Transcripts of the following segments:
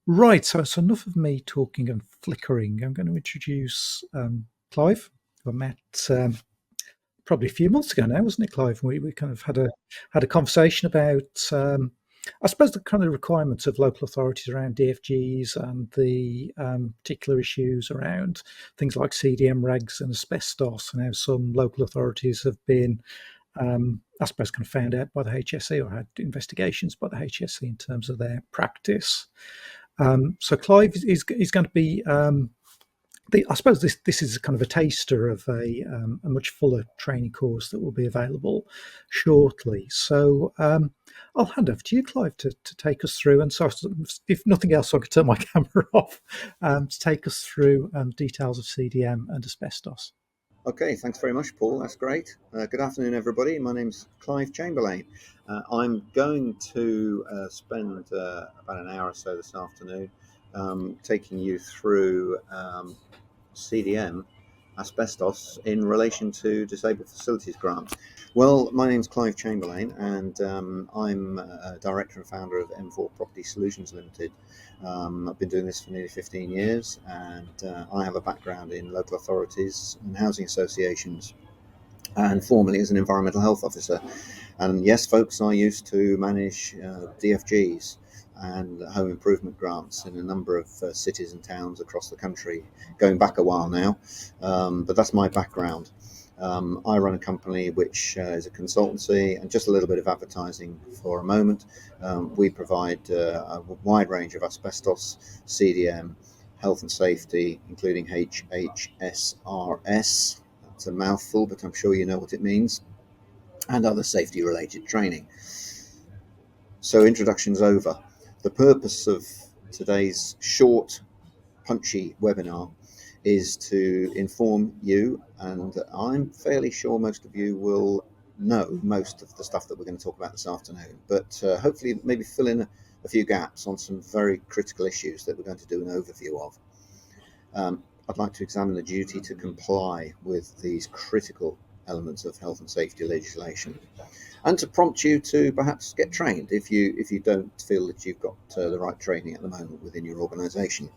Right, so it's enough of me talking and flickering. I'm going to introduce Clive, who I met probably a few months ago now, wasn't it, Clive? We kind of had a conversation about, I suppose, the kind of requirements of local authorities around DFGs and the particular issues around things like CDM regs and asbestos, and how some local authorities have been, I suppose, kind of found out by the HSE or had investigations by the HSE in terms of their practice. So Clive is going to be. I suppose this is kind of a taster of a much fuller training course that will be available shortly. So I'll hand over to you, Clive, to take us through. And so, if nothing else, I could turn my camera off to take us through details of CDM and asbestos. Okay, thanks very much, Paul. That's great. Good afternoon, everybody. My name's Clive Chamberlain. I'm going to spend about an hour or so this afternoon taking you through CDM, asbestos, in relation to disabled facilities grants. Well, my name's Clive Chamberlain, and I'm a director and founder of M4 Property Solutions Limited. I've been doing this for nearly 15 years, and I have a background in local authorities and housing associations, and formerly as an environmental health officer. And yes, folks, I used to manage DFGs and home improvement grants in a number of cities and towns across the country, going back a while now, but that's my background. I run a company which is a consultancy, and just a little bit of advertising for a moment. We provide a wide range of asbestos, CDM, health and safety, including HHSRS. It's a mouthful, but I'm sure you know what it means, and other safety related training. So introduction's over. The purpose of today's short, punchy webinar is to inform you, and I'm fairly sure most of you will know most of the stuff that we're going to talk about this afternoon, but hopefully maybe fill in a few gaps on some very critical issues that we're going to do an overview of. I'd like to examine the duty to comply with these critical elements of health and safety legislation, and to prompt you to perhaps get trained if you don't feel that you've got the right training at the moment within your organisation.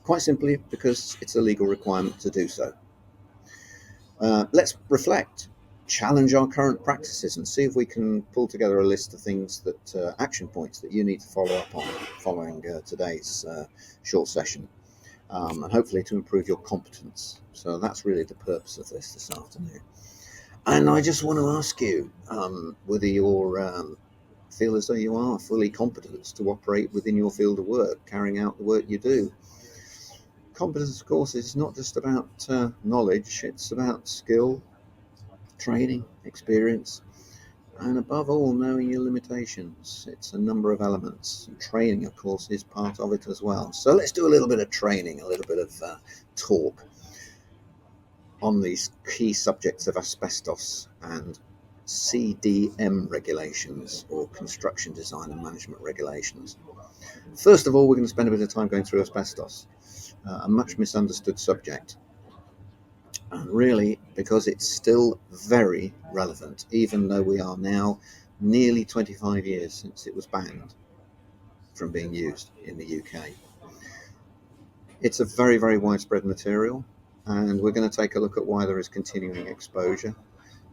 Quite simply because it's a legal requirement to do so. Let's reflect, challenge our current practices, and see if we can pull together a list of things that action points that you need to follow up on following today's short session, and hopefully to improve your competence. So that's really the purpose of this afternoon. And I just want to ask you whether you feel as though you are fully competent to operate within your field of work, carrying out the work you do. Competence, of course, is not just about knowledge, it's about skill, training, experience, and above all, knowing your limitations. It's a number of elements. Training, of course, is part of it as well. So let's do a little bit of training, a little bit of talk on these key subjects of asbestos and CDM regulations, or construction design and management regulations. First of all, we're going to spend a bit of time going through asbestos, a much misunderstood subject, and really because it's still very relevant, even though we are now nearly 25 years since it was banned from being used in the UK. It's a very, very widespread material, and we're going to take a look at why there is continuing exposure,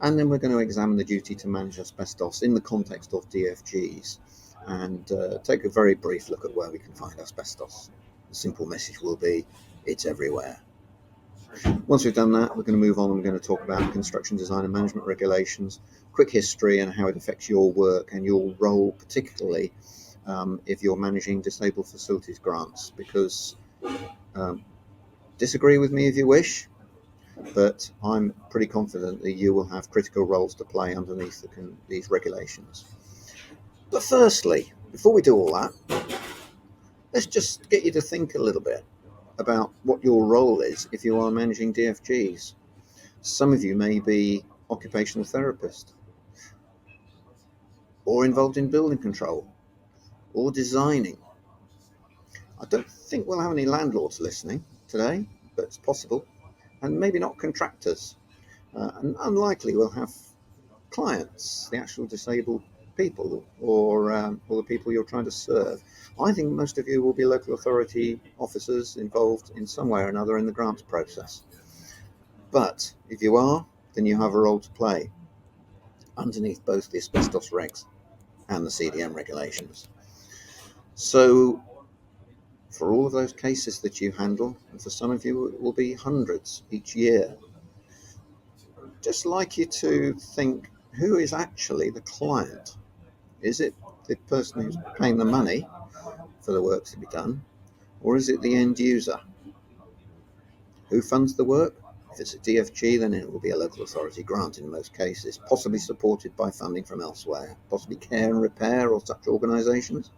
and then we're going to examine the duty to manage asbestos in the context of DFGs, and take a very brief look at where we can find asbestos. The simple message will be, it's everywhere. Once we've done that, we're going to move on and we're going to talk about construction design and management regulations, quick history and how it affects your work and your role, particularly if you're managing disabled facilities grants, because disagree with me if you wish, but I'm pretty confident that you will have critical roles to play underneath these regulations. But firstly, before we do all that, let's just get you to think a little bit about what your role is if you are managing DFGs. Some of you may be occupational therapist, or involved in building control, or designing. I don't think we'll have any landlords listening today, but it's possible. And maybe not contractors. And unlikely we'll have clients, the actual disabled people, or the people you're trying to serve. I think most of you will be local authority officers involved in some way or another in the grants process. But if you are, then you have a role to play underneath both the asbestos regs and the CDM regulations. So for all of those cases that you handle, and for some of you it will be hundreds each year, just like you to think, who is actually the client? Is it the person who's paying the money for the work to be done, or is it the end user? Who funds the work? If it's a DFG, then it will be a local authority grant in most cases, possibly supported by funding from elsewhere, possibly care and repair or such organisations.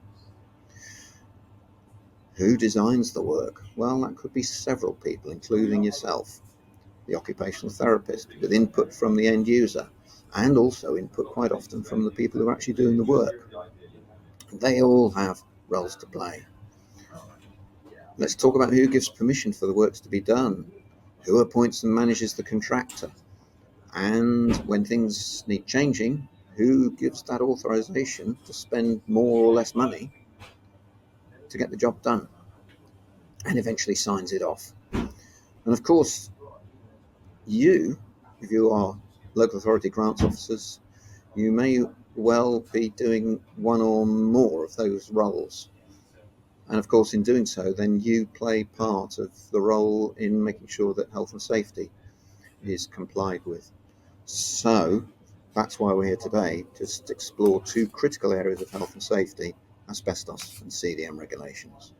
Who designs the work? Well, that could be several people, including yourself, the occupational therapist, with input from the end user, and also input quite often from the people who are actually doing the work. They all have roles to play. Let's talk about who gives permission for the works to be done, who appoints and manages the contractor, and when things need changing, who gives that authorization to spend more or less money to get the job done, and eventually signs it off. And of course, you, if you are local authority grants officers, you may well be doing one or more of those roles. And of course, in doing so, then you play part of the role in making sure that health and safety is complied with. So that's why we're here today, to just explore two critical areas of health and safety: asbestos and CDM regulations.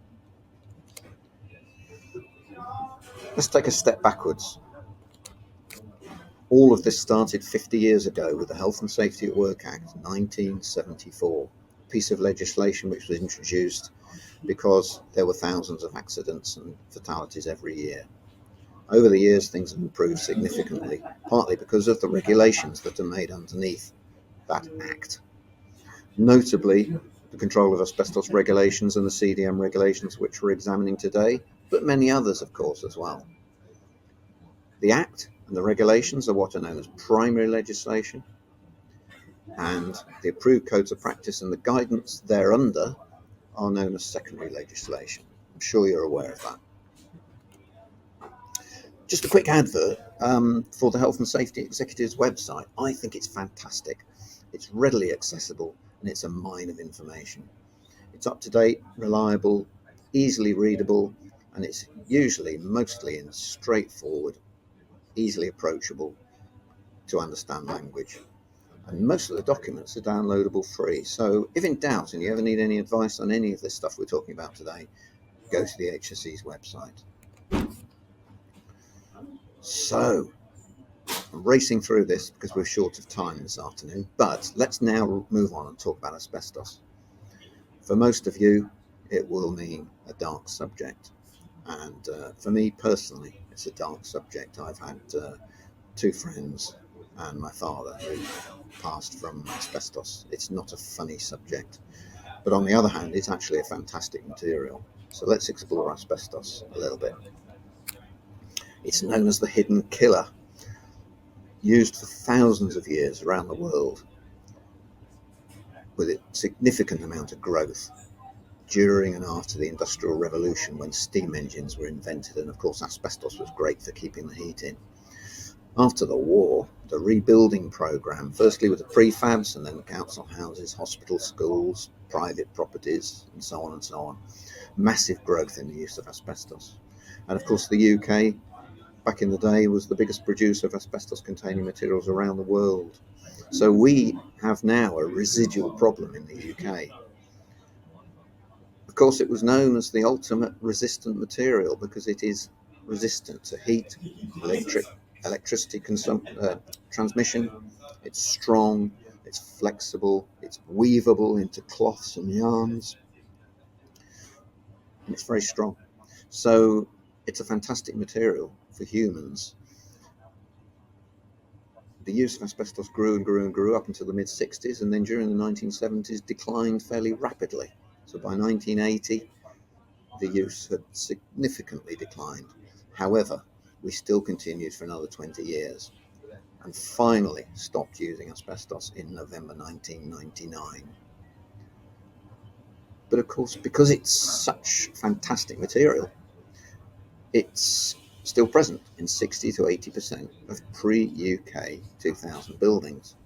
Let's take a step backwards. All of this started 50 years ago with the Health and Safety at Work Act 1974, a piece of legislation which was introduced because there were thousands of accidents and fatalities every year. Over the years, things have improved significantly, partly because of the regulations that are made underneath that act. Notably, the control of asbestos regulations and the CDM regulations, which we're examining today, but many others, of course, as well. The Act and the regulations are what are known as primary legislation, and the approved codes of practice and the guidance thereunder are known as secondary legislation. I'm sure you're aware of that. Just a quick advert for the Health and Safety Executive's website. I think it's fantastic. It's readily accessible, and it's a mine of information. It's up to date, reliable, easily readable, and it's usually mostly in straightforward, easily approachable to understand language. And most of the documents are downloadable free. So if in doubt and you ever need any advice on any of this stuff we're talking about today, go to the HSE's website. So I'm racing through this because we're short of time this afternoon, but let's now move on and talk about asbestos. For most of you, it will mean a dark subject. And for me personally, it's a dark subject. I've had two friends and my father who passed from asbestos. It's not a funny subject. But on the other hand, it's actually a fantastic material. So let's explore asbestos a little bit. It's known as the hidden killer, used for thousands of years around the world, with a significant amount of growth during and after the Industrial Revolution, when steam engines were invented, and of course asbestos was great for keeping the heat in. After the war, the rebuilding programme, firstly with the prefabs and then the council houses, hospitals, schools, private properties, and so on and so on. Massive growth in the use of asbestos. And of course the UK, back in the day, was the biggest producer of asbestos-containing materials around the world. So we have now a residual problem in the UK. Of course, it was known as the ultimate resistant material because it is resistant to heat, electricity transmission. It's strong, it's flexible, it's weavable into cloths and yarns, and it's very strong. So it's a fantastic material for humans. The use of asbestos grew and grew and grew up until the mid-60s, and then during the 1970s declined fairly rapidly. So by 1980, the use had significantly declined. However, we still continued for another 20 years. and finally stopped using asbestos in November 1999. But of course, because it's such fantastic material, it's still present in 60 to 80% of pre-UK 2000 buildings.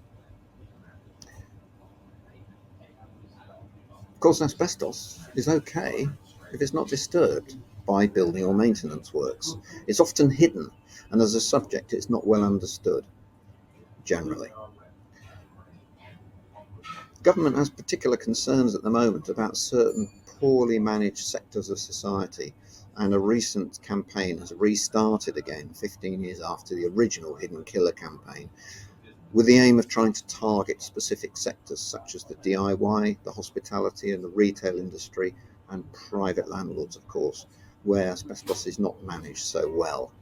Of course, asbestos is okay if it's not disturbed by building or maintenance works. It's often hidden, and as a subject, it's not well understood, generally. Government has particular concerns at the moment about certain poorly managed sectors of society, and a recent campaign has restarted again 15 years after the original Hidden Killer campaign, with the aim of trying to target specific sectors such as the DIY, the hospitality and the retail industry, and private landlords, of course, where asbestos is not managed so well.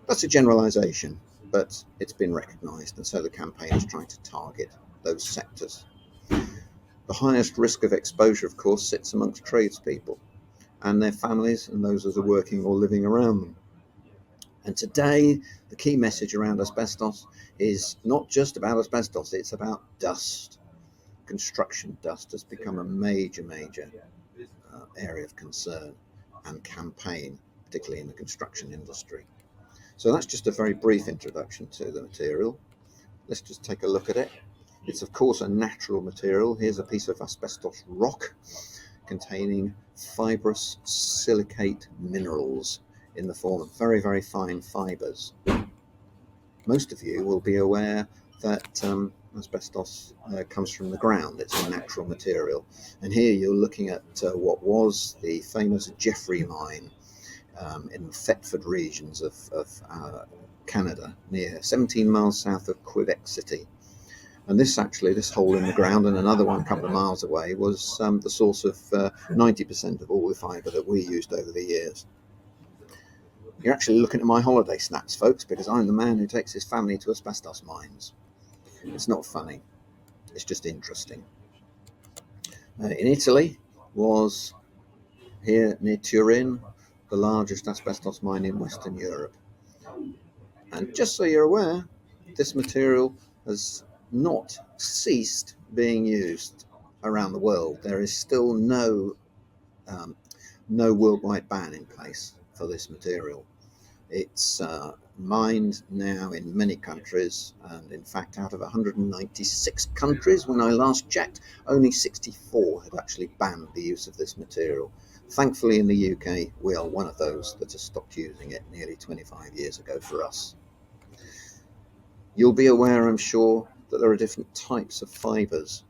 That's a generalisation, but it's been recognised, and so the campaign is trying to target those sectors. The highest risk of exposure, of course, sits amongst tradespeople and their families and those that are working or living around them. And today, the key message around asbestos is not just about asbestos, it's about dust. Construction dust has become a major area of concern and campaign, particularly in the construction industry. So that's just a very brief introduction to the material. Let's just take a look at it. It's of course a natural material. Here's a piece of asbestos rock containing fibrous silicate minerals in the form of very, very fine fibres. Most of you will be aware that asbestos comes from the ground. It's a natural material. And here you're looking at what was the famous Jeffrey mine in the Thetford regions of Canada, near 17 miles south of Quebec City. And this hole in the ground and another one a couple of miles away was the source of 90% of all the fibre that we used over the years. You're actually looking at my holiday snaps, folks, because I'm the man who takes his family to asbestos mines. It's not funny, it's just interesting. In Italy was, here near Turin, the largest asbestos mine in Western Europe. And just so you're aware, this material has not ceased being used around the world. There is still no worldwide ban in place for this material. It's mined now in many countries, and in fact, out of 196 countries, when I last checked, only 64 had actually banned the use of this material. Thankfully, in the UK, we are one of those that has stopped using it nearly 25 years ago for us. You'll be aware, I'm sure, that there are different types of fibres.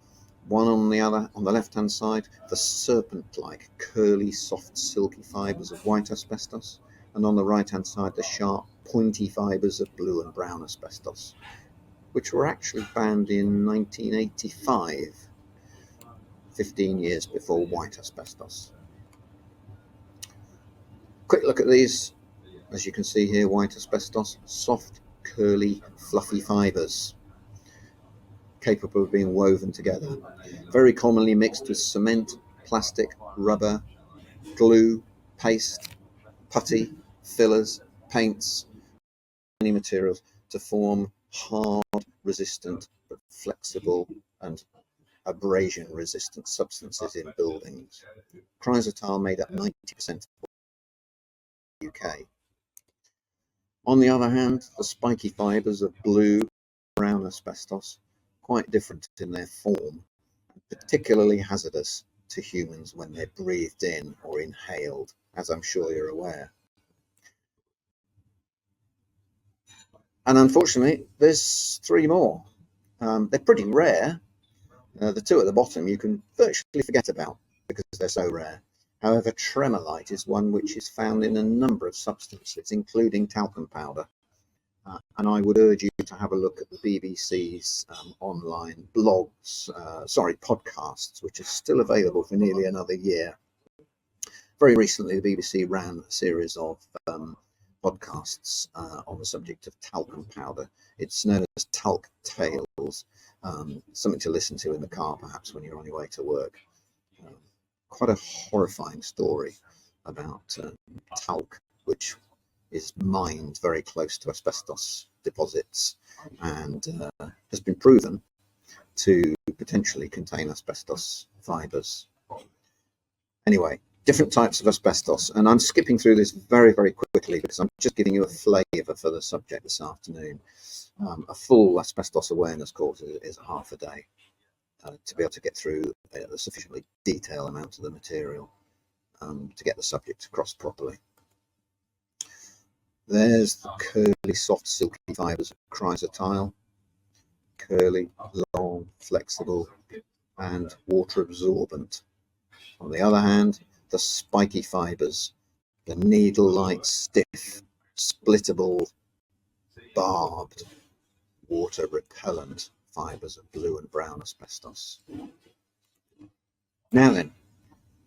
One on the left-hand side, the serpent-like, curly, soft, silky fibres of white asbestos, and on the right-hand side, the sharp, pointy fibres of blue and brown asbestos, which were actually banned in 1985, 15 years before white asbestos. Quick look at these. As you can see here, white asbestos, soft, curly, fluffy fibres, capable of being woven together, very commonly mixed with cement, plastic, rubber, glue, paste, putty, fillers, paints, many materials to form hard, resistant, but flexible and abrasion resistant substances in buildings. Chrysotile made up 90% of the UK. On the other hand, the spiky fibres of blue, brown asbestos, quite different in their form, particularly hazardous to humans when they're breathed in or inhaled, as I'm sure you're aware. And unfortunately, there's three more. They're pretty rare. The two at the bottom you can virtually forget about because they're so rare. However, tremolite is one which is found in a number of substances, including talcum powder. And I would urge you to have a look at the BBC's online podcasts, which are still available for nearly another year. Very recently, the BBC ran a series of podcasts on the subject of talcum powder. It's known as Talc Tales, something to listen to in the car, perhaps, when you're on your way to work. Quite a horrifying story about talc, which is mined very close to asbestos deposits and has been proven to potentially contain asbestos fibres. Anyway, different types of asbestos, and I'm skipping through this very, very quickly because I'm just giving you a flavour for the subject this afternoon. A full asbestos awareness course is half a day to be able to get through a sufficiently detailed amount of the material to get the subject across properly. There's the curly, soft, silky fibres of chrysotile. Curly, long, flexible, and water absorbent. On the other hand, the spiky fibres, the needle-like, stiff, splittable, barbed, water repellent fibres of blue and brown asbestos. Now then,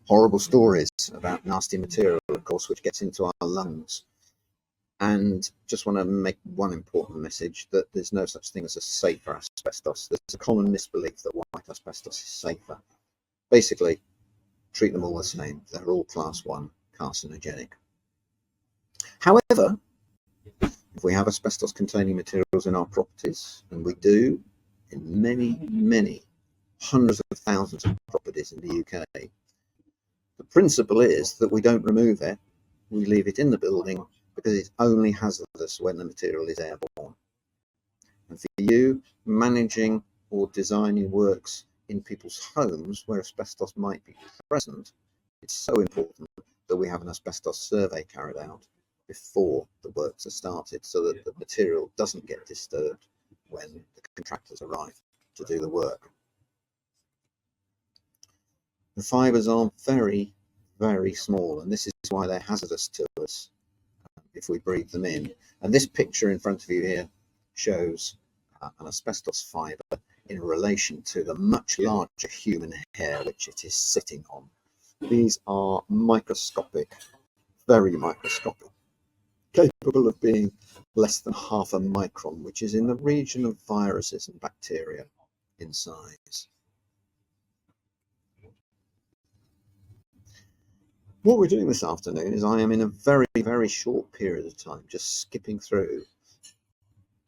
horrible stories about nasty material, of course, which gets into our lungs. And just want to make one important message, that there's no such thing as a safer asbestos. There's a common misbelief that white asbestos is safer. Basically, treat them all the same. They're all class 1 carcinogenic. However, if we have asbestos containing materials in our properties, and we do in many, many hundreds of thousands of properties in the UK, the principle is that we don't remove it, we leave it in the building because it's only hazardous when the material is airborne. And for you, managing or designing works in people's homes where asbestos might be present, it's so important that we have an asbestos survey carried out before the works are started so that the material doesn't get disturbed when the contractors arrive to do the work. The fibres are very, very small, and this is why they're hazardous to us if we breathe them in. And this picture in front of you here shows an asbestos fibre in relation to the much larger human hair which it is sitting on. These are microscopic, very microscopic, capable of being less than half a micron, which is in the region of viruses and bacteria in size. What we're doing this afternoon is I am in a very, very short period of time just skipping through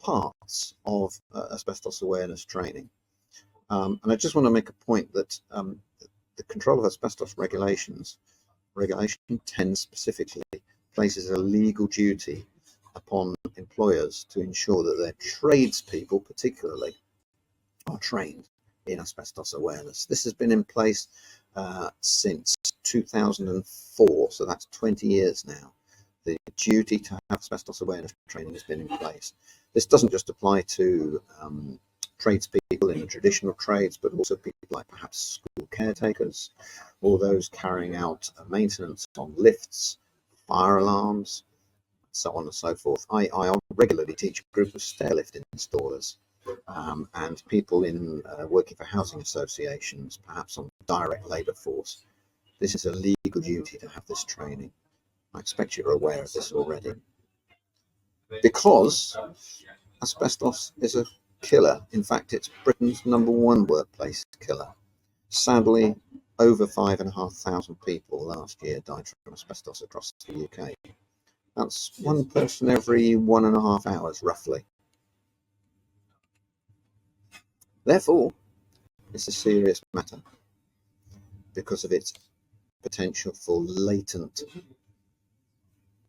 parts of asbestos awareness training. And I just want to make a point that the control of asbestos regulation 10 specifically places a legal duty upon employers to ensure that their tradespeople particularly are trained in asbestos awareness. This has been in place since 2004, so that's 20 years now. The duty to have asbestos awareness training has been in place. This doesn't just apply to tradespeople in the traditional trades, but also people like perhaps school caretakers or those carrying out maintenance on lifts, fire alarms, so on and so forth. I regularly teach a group of stairlift installers and people in working for housing associations, perhaps on direct labour force. This is a legal duty to have this training. I expect you're aware of this already. Because asbestos is a killer. In fact, it's Britain's #1 workplace killer. Sadly, over 5,500 people last year died from asbestos across the UK. That's one person every 1.5 hours, roughly. Therefore, it's a serious matter because of its potential for latent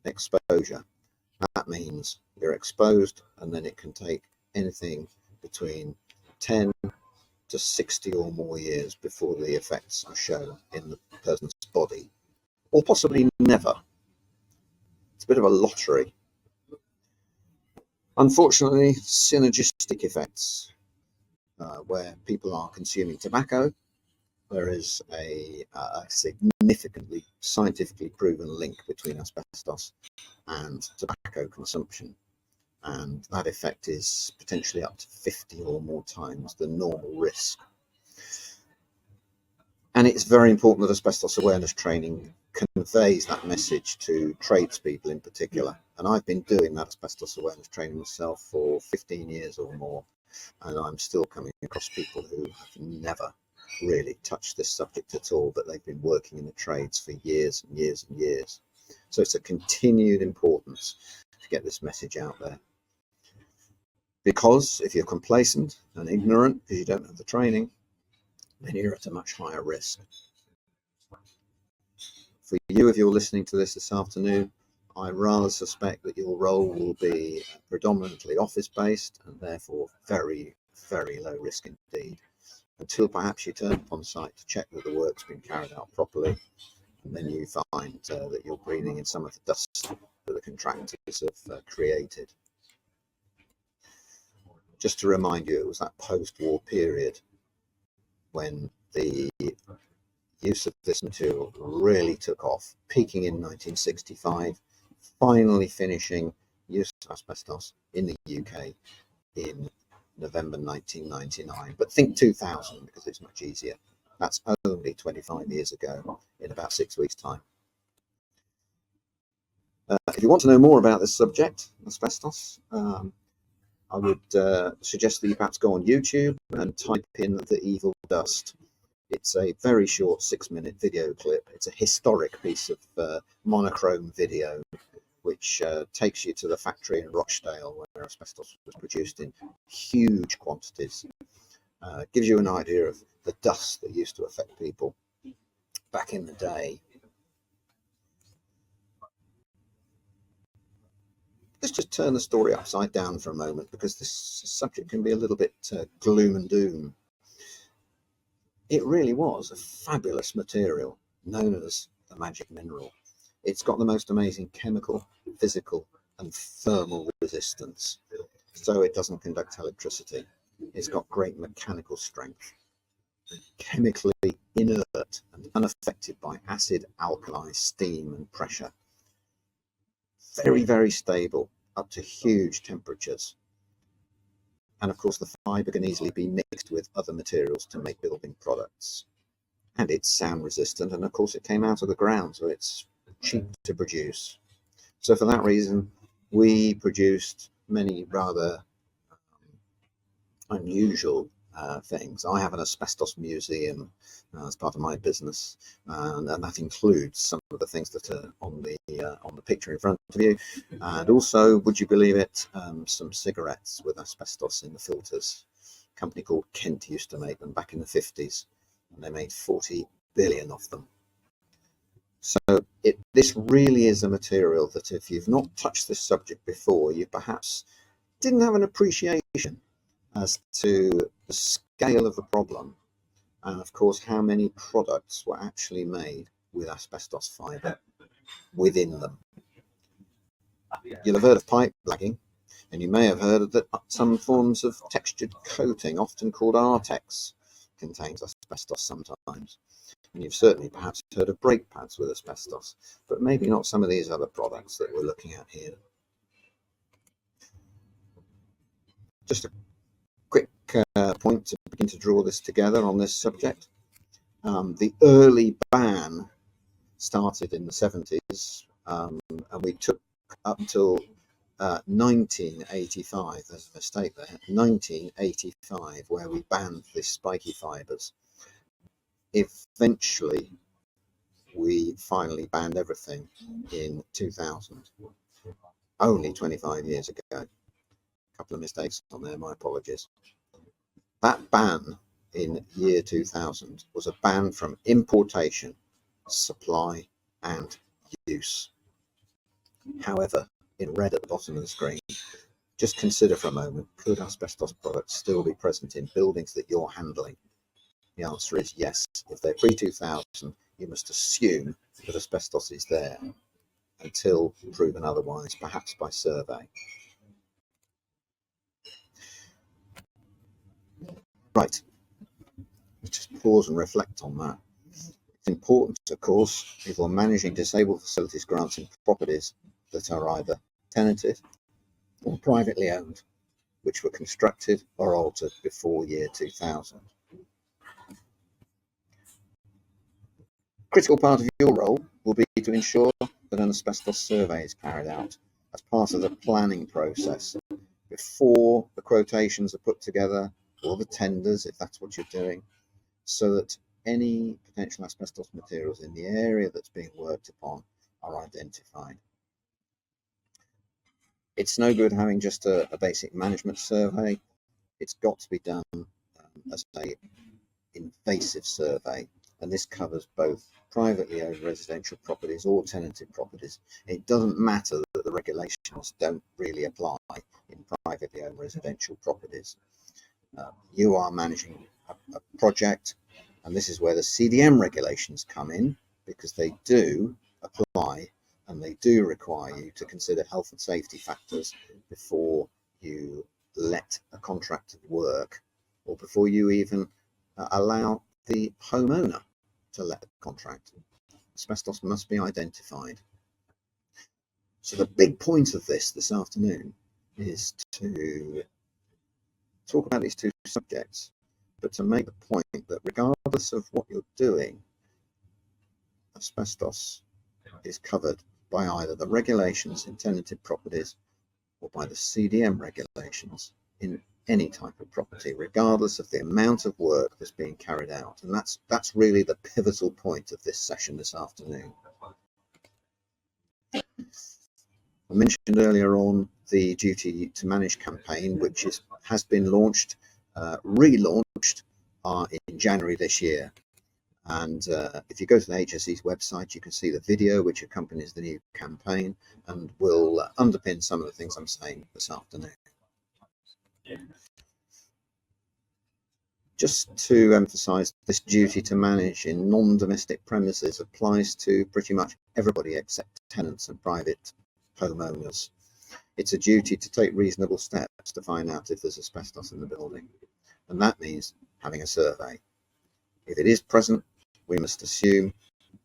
exposure. That means you're exposed and then it can take anything between 10 to 60 or more years before the effects are shown in the person's body, or possibly never. It's a bit of a lottery. Unfortunately, synergistic effects, where people are consuming tobacco, there is a significantly scientifically proven link between asbestos and tobacco consumption, and that effect is potentially up to 50 or more times the normal risk. And it's very important that asbestos awareness training conveys that message to tradespeople in particular. And I've been doing that asbestos awareness training myself for 15 years or more, and I'm still coming across people who have never really touched this subject at all, but they've been working in the trades for years and years and years. So it's a continued importance to get this message out there. Because if you're complacent and ignorant because you don't have the training, then you're at a much higher risk. For you, if you're listening to this afternoon, I rather suspect that your role will be predominantly office-based and therefore very, very low risk indeed, until perhaps you turn up on site to check that the work's been carried out properly, and then you find that you're breathing in some of the dust that the contractors have created. Just to remind you, it was that post-war period when the use of this material really took off, peaking in 1965, finally finishing use of asbestos in the UK in November 1999. But think 2000 because it's much easier. That's only 25 years ago in about 6 weeks' time. If you want to know more about this subject, asbestos, I would suggest that you perhaps go on YouTube and type in The Evil Dust. It's a very short 6-minute video clip. It's a historic piece of monochrome video which takes you to the factory in Rochdale where asbestos was produced in huge quantities. Gives you an idea of the dust that used to affect people back in the day. Let's just turn the story upside down for a moment, because this subject can be a little bit gloom and doom. It really was a fabulous material known as the magic mineral. It's got the most amazing chemical, physical and thermal resistance. So it doesn't conduct electricity. It's got great mechanical strength. Chemically inert and unaffected by acid, alkali, steam and pressure. Very, very stable up to huge temperatures. And of course the fibre can easily be mixed with other materials to make building products. And it's sound resistant, and of course it came out of the ground, so it's cheap to produce. So for that reason we produced many rather unusual things. I have an asbestos museum as part of my business, and that includes some of the things that are on the picture in front of you, and also, would you believe it, some cigarettes with asbestos in the filters. A company called Kent used to make them back in the 50s, and they made 40 billion of them. So this really is a material that, if you've not touched this subject before, you perhaps didn't have an appreciation as to the scale of the problem, and of course how many products were actually made with asbestos fibre within them. You'll have heard of pipe blagging, and you may have heard that some forms of textured coating, often called Artex, contains asbestos sometimes. And you've certainly perhaps heard of brake pads with asbestos, but maybe not some of these other products that we're looking at here. Just a quick point to begin to draw this together on this subject. The early ban started in the 70s, and we took up till 1985, there's a mistake there, 1985, where we banned the spiky fibres. Eventually we finally banned everything in 2000, only 25 years ago. A couple of mistakes on there, my apologies. That ban in year 2000 was a ban from importation, supply and use. However, in red at the bottom of the screen, just consider for a moment, could asbestos products still be present in buildings that you're handling? The answer is yes. If they're pre-2000, you must assume that asbestos is there until proven otherwise, perhaps by survey. Right, let's just pause and reflect on that. It's important, of course, if we're managing disabled facilities grants and properties that are either tenanted or privately owned, which were constructed or altered before year 2000. Critical part of your role will be to ensure that an asbestos survey is carried out as part of the planning process before the quotations are put together, or the tenders, if that's what you're doing, so that any potential asbestos materials in the area that's being worked upon are identified. It's no good having just a basic management survey. It's got to be done as a invasive survey, and this covers both privately owned residential properties or tenanted properties. It doesn't matter that the regulations don't really apply in privately owned residential properties. You are managing a project, and this is where the CDM regulations come in, because they do apply and they do require you to consider health and safety factors before you let a contractor work, or before you even allow the homeowner to let the contract. Asbestos must be identified. So the big point of this afternoon is to talk about these two subjects, but to make the point that regardless of what you're doing, asbestos is covered by either the regulations in tenanted properties or by the CDM regulations in any type of property, regardless of the amount of work that's being carried out. And that's really the pivotal point of this session this afternoon. I mentioned earlier on the Duty to Manage campaign, which has been launched, relaunched in January this year. And if you go to the HSE's website, you can see the video which accompanies the new campaign and will underpin some of the things I'm saying this afternoon. Just to emphasise, this duty to manage in non-domestic premises applies to pretty much everybody except tenants and private homeowners. It's a duty to take reasonable steps to find out if there's asbestos in the building, and that means having a survey. If it is present, we must assume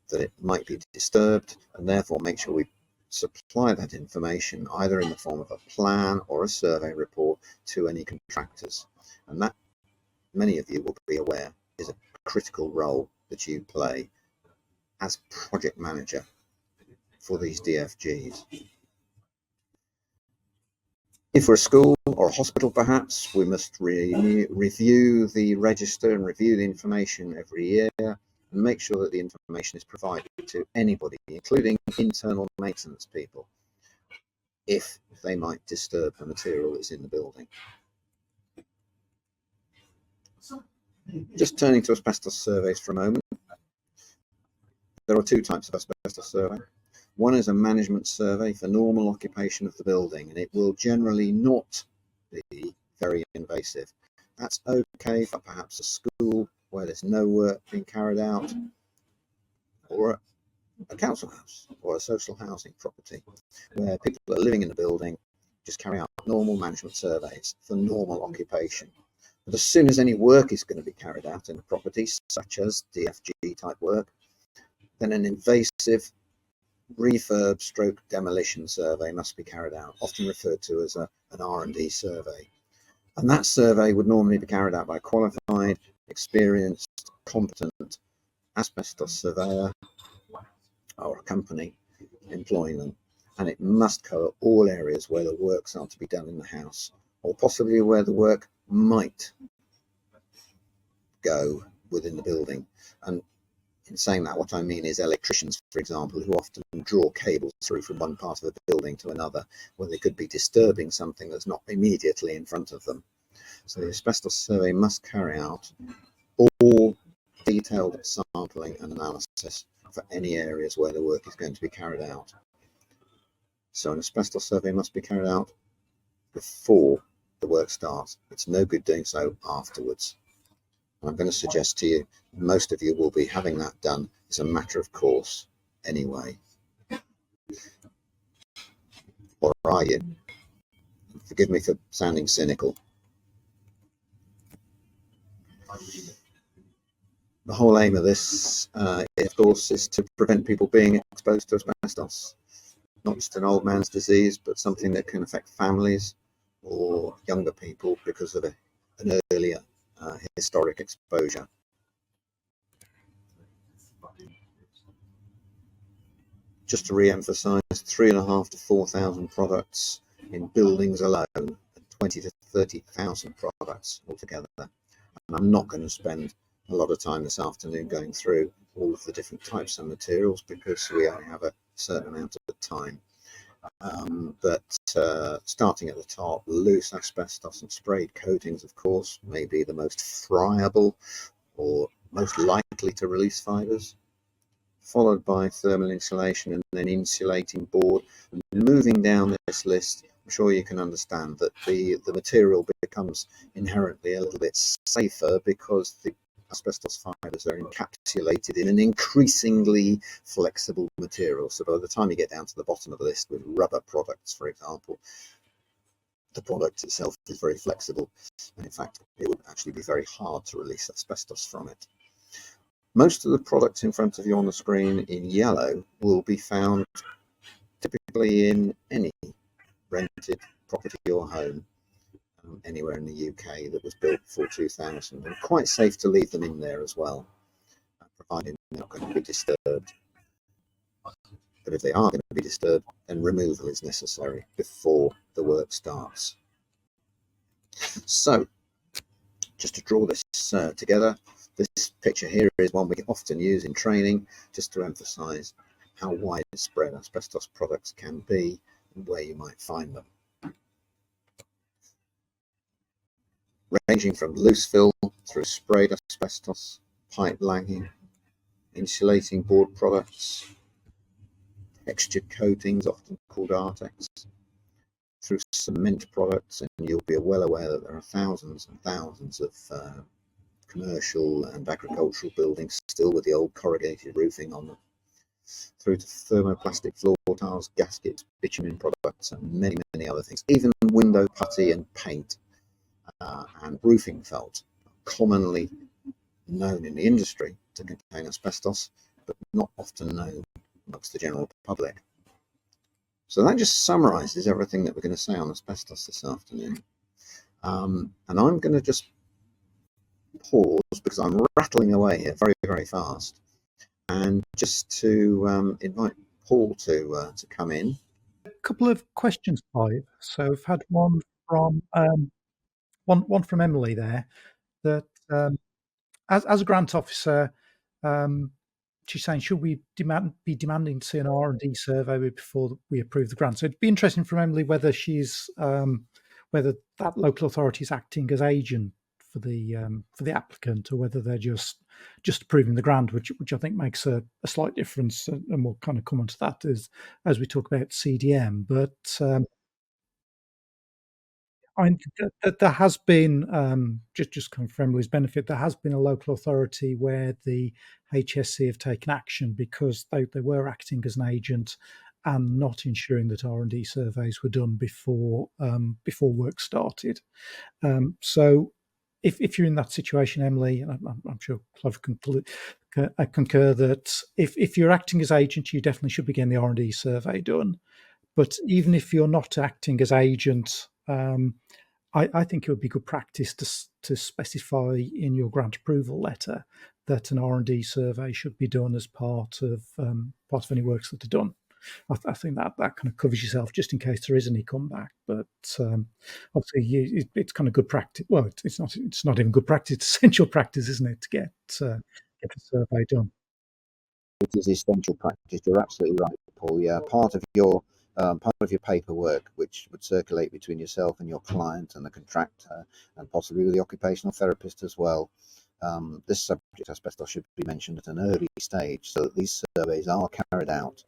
that it might be disturbed, and therefore make sure we supply that information either in the form of a plan or a survey report to any contractors. And that, many of you will be aware, is a critical role that you play as project manager for these DFGs. If we're a school or a hospital, perhaps, we must review the register and review the information every year and make sure that the information is provided to anybody, including internal maintenance people, if they might disturb the material that's in the building. Just turning to asbestos surveys for a moment. There are two types of asbestos survey. One is a management survey for normal occupation of the building, and it will generally not be very invasive. That's okay for perhaps a school where there's no work being carried out, or a council house or a social housing property where people are living in the building, just carry out normal management surveys for normal occupation. But as soon as any work is going to be carried out in the property, such as DFG type work, then an invasive refurb stroke demolition survey must be carried out, often referred to as an R&D survey. And that survey would normally be carried out by a qualified, experienced, competent asbestos surveyor or a company employing them. And it must cover all areas where the works are to be done in the house, or possibly where the work might go within the building. And in saying that, what I mean is electricians, for example, who often draw cables through from one part of a building to another, where they could be disturbing something that's not immediately in front of them. So the asbestos survey must carry out all detailed sampling and analysis for any areas where the work is going to be carried out. So an asbestos survey must be carried out before the work starts. It's no good doing so afterwards. I'm going to suggest to you, most of you will be having that done as a matter of course anyway. Or are you? Forgive me for sounding cynical. The whole aim of this, of course, is to prevent people being exposed to asbestos. Not just an old man's disease, but something that can affect families or younger people because of an earlier historic exposure. Just to re-emphasise, 3,500 to 4,000 products in buildings alone, and 20 to 30,000 products altogether. And I'm not going to spend a lot of time this afternoon going through all of the different types of materials because we only have a certain amount of time. But starting at the top, loose asbestos and sprayed coatings, of course, may be the most friable or most likely to release fibres, followed by thermal insulation and then insulating board. And moving down this list, I'm sure you can understand that the material becomes inherently a little bit safer because the asbestos fibres are encapsulated in an increasingly flexible material. So by the time you get down to the bottom of the list with rubber products, for example, the product itself is very flexible, and in fact it would actually be very hard to release asbestos from it. Most of the products in front of you on the screen in yellow will be found typically in any rented property or home anywhere in the UK that was built before 2000, and quite safe to leave them in there as well, providing they're not going to be disturbed. But if they are going to be disturbed, then removal is necessary before the work starts. So, just to draw this together, this picture here is one we often use in training, just to emphasise how widespread asbestos products can be and where you might find them. Ranging from loose fill through sprayed asbestos, pipe lagging, insulating board products, textured coatings, often called Artex, through cement products, and you'll be well aware that there are thousands and thousands of commercial and agricultural buildings still with the old corrugated roofing on them, through to thermoplastic floor tiles, gaskets, bitumen products, and many, many other things. Even window putty and paint and roofing felt, commonly known in the industry to contain asbestos, but not often known amongst the general public. So that just summarises everything that we're going to say on asbestos this afternoon. And I'm going to just pause because I'm rattling away here very, very fast, and just to invite Paul to come in. A couple of questions, Clive. So I've had one from one from Emily there, that as a grant officer, she's saying, should we be demanding to see an R&D survey before we approve the grant? So it'd be interesting from Emily whether she's whether that local authority is acting as agent for the applicant, or whether they're just approving the grant, which I think makes a slight difference, and we'll kind of come onto that as we talk about CDM. But I mean, there has been, just kind of for Emily's benefit, there has been a local authority where the HSC have taken action because they were acting as an agent and not ensuring that R&D surveys were done before work started. So if you're in that situation, Emily, and I'm sure Clive can concur that if you're acting as agent, you definitely should be getting the R&D survey done. But even if you're not acting as agent, I think it would be good practice to specify in your grant approval letter that an R&D survey should be done as part of any works that are done. I think that kind of covers yourself just in case there is any comeback. But obviously, it's kind of good practice. Well, it's not even good practice; it's essential practice, isn't it, to get the survey done? It is essential practice. You're absolutely right, Paul. Yeah, part of your paperwork, which would circulate between yourself and your client and the contractor, and possibly with the occupational therapist as well. This subject, asbestos, should be mentioned at an early stage, so that these surveys are carried out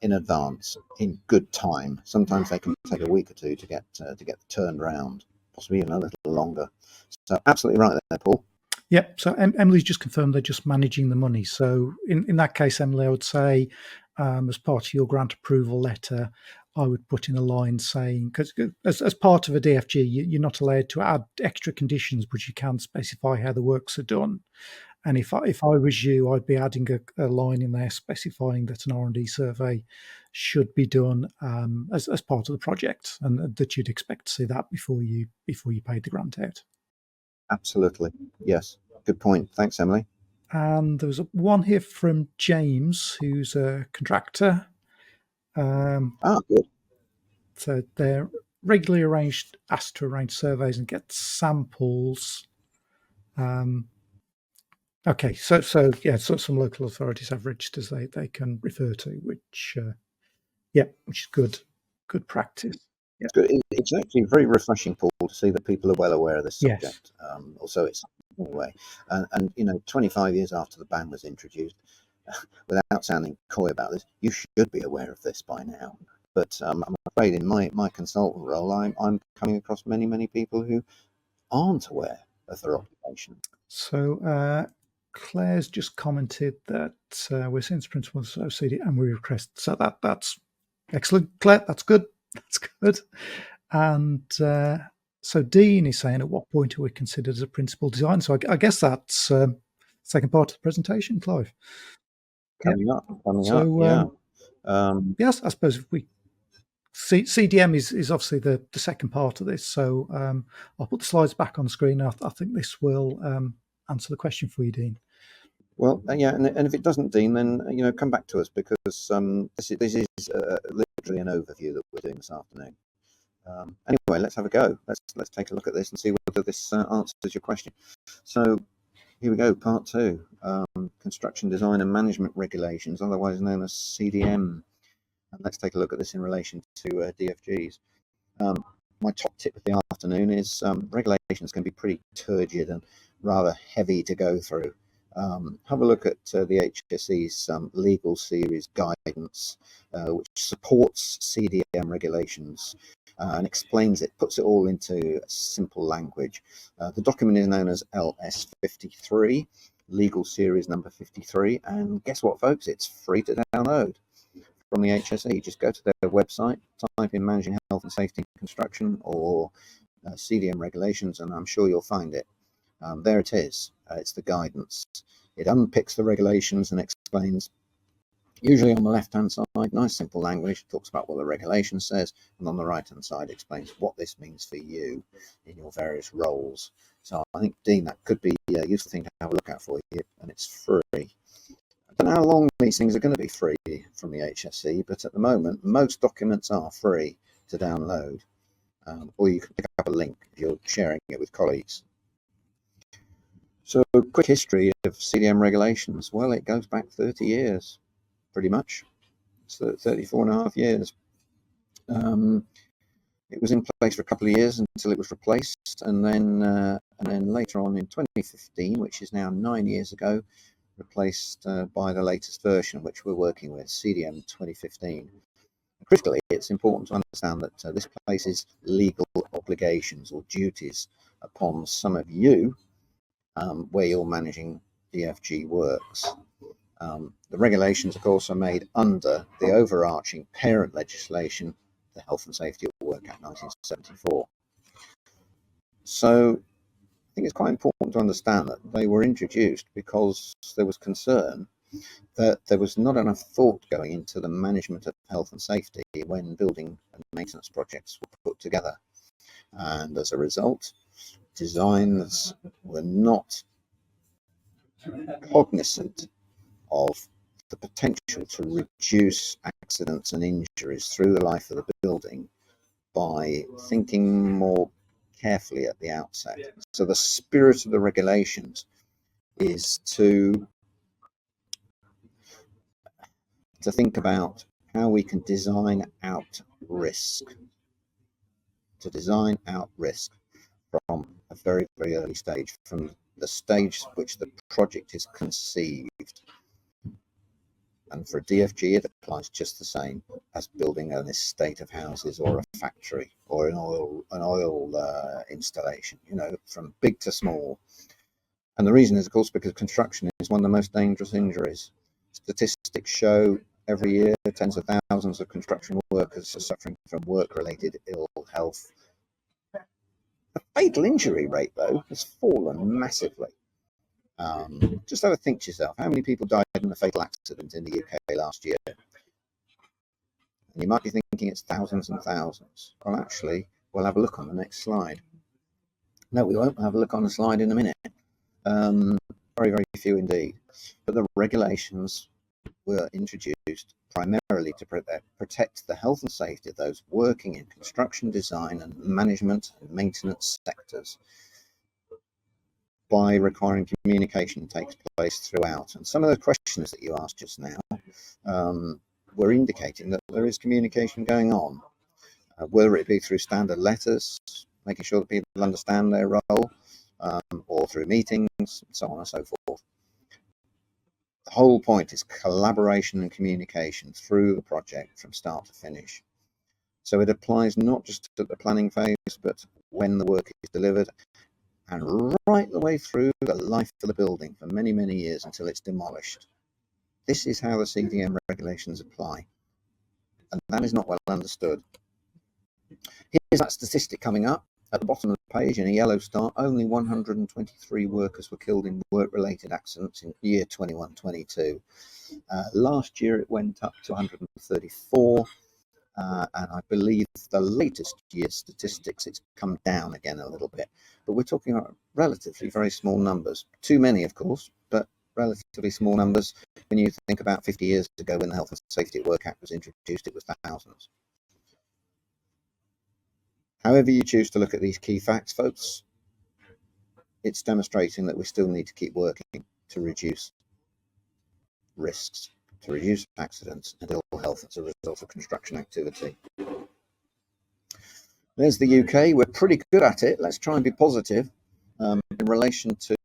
in advance, in good time. Sometimes they can take a week or two to get turned round, possibly even a little longer. So absolutely right there, Paul. Yep. So Emily's just confirmed they're just managing the money. So in that case, Emily, I would say, as part of your grant approval letter, I would put in a line saying, because as part of a DFG, you're not allowed to add extra conditions, but you can specify how the works are done. And if I was you, I'd be adding a line in there specifying that an R&D survey should be done as part of the project, and that you'd expect to see that before you paid the grant out. Absolutely, yes. Good point. Thanks, Emily. And there was one here from James, who's a contractor. Good. So they're regularly asked to arrange surveys and get samples. Okay, so some local authorities have registers they can refer to, which is good. good practice. Yeah. It's good. It's actually very refreshing, Paul, to see that people are well aware of this Yes. subject. Also, it's anyway, and 25 years after the ban was introduced, without sounding coy about this, you should be aware of this by now. But I'm afraid in my consultant role, I'm coming across many people who aren't aware of their occupation. So Claire's just commented that we're seeing principles of CD and we request. So that's excellent, Claire. That's good. That's good. And so Dean is saying, at what point are we considered as a principal design? So I guess that's second part of the presentation, Clive. Coming up, So yeah. yes, I suppose if we CDM is obviously the second part of this. So I'll put the slides back on the screen. I think this will answer the question for you, Dean. Well, yeah, and if it doesn't, Dean, then come back to us, because this is literally an overview that we're doing this afternoon. Anyway, let's have a go. Let's take a look at this and see whether this answers your question. So here we go, part 2, construction design and management regulations, otherwise known as CDM. And let's take a look at this in relation to DFGs. My top tip of the afternoon is regulations can be pretty turgid and rather heavy to go through. Have a look at the HSE's legal series guidance, which supports CDM regulations and explains it, puts it all into simple language. The document is known as LS53, legal series number 53, and guess what, folks? It's free to download from the HSE. Just go to their website, type in managing health and safety in construction or CDM regulations, and I'm sure you'll find it. There it is. It's the guidance. It unpicks the regulations and explains, usually on the left-hand side, nice simple language, talks about what the regulation says, and on the right-hand side explains what this means for you in your various roles. So I think, Dean, that could be a useful thing to have a look at for you, and it's free. I don't know how long these things are going to be free from the HSE, but at the moment, most documents are free to download, or you can pick up a link if you're sharing it with colleagues. So, quick history of CDM regulations. Well, it goes back 30 years, pretty much. It's 34 and a half years. It was in place for a couple of years until it was replaced, and then later on in 2015, which is now 9 years ago, replaced by the latest version, which we're working with, CDM 2015. Critically, it's important to understand that this places legal obligations or duties upon some of you where you're managing DFG works. The regulations, of course, are made under the overarching parent legislation, the Health and Safety at Work Act 1974. So I think it's quite important to understand that they were introduced because there was concern that there was not enough thought going into the management of health and safety when building and maintenance projects were put together. And as a result, designs were not cognizant of the potential to reduce accidents and injuries through the life of the building by thinking more carefully at the outset. So the spirit of the regulations is to think about how we can design out risk, from a very early stage, from the stage which the project is conceived. And for a DFG, it applies just the same as building an estate of houses or a factory or an oil installation, from big to small. And the reason is, of course, because construction is one of the most dangerous injuries. Statistics show every year tens of thousands of construction workers are suffering from work-related ill health. The fatal injury rate, though, has fallen massively. Just have a think to yourself, how many people died in a fatal accident in the UK last year? And you might be thinking it's thousands and thousands. Well, actually, we'll have a look on the next slide. No, we won't. We'll have a look on the slide in a minute. Very few indeed. But the regulations were introduced primarily to protect the health and safety of those working in construction design and management and maintenance sectors by requiring communication takes place throughout. And some of the questions that you asked just now were indicating that there is communication going on. whether it be through standard letters, making sure that people understand their role, or through meetings, so on and so forth. The whole point is collaboration and communication through the project from start to finish. So it applies not just to the planning phase, but when the work is delivered and right the way through the life of the building for many, many years until it's demolished. This is how the CDM regulations apply, and that is not well understood. Here's that statistic coming up. At the bottom of the page in a yellow star, only 123 workers were killed in work-related accidents in year 21-22. Last year it went up to 134, and I believe the latest year's statistics, it's come down again a little bit. But we're talking about relatively very small numbers. Too many, of course, but relatively small numbers. When you think about 50 years ago when the Health and Safety at Work Act was introduced, it was thousands. However you choose to look at these key facts, folks, it's demonstrating that we still need to keep working to reduce risks, to reduce accidents and ill health as a result of construction activity. There's the UK. We're pretty good at it. Let's try and be positive in relation to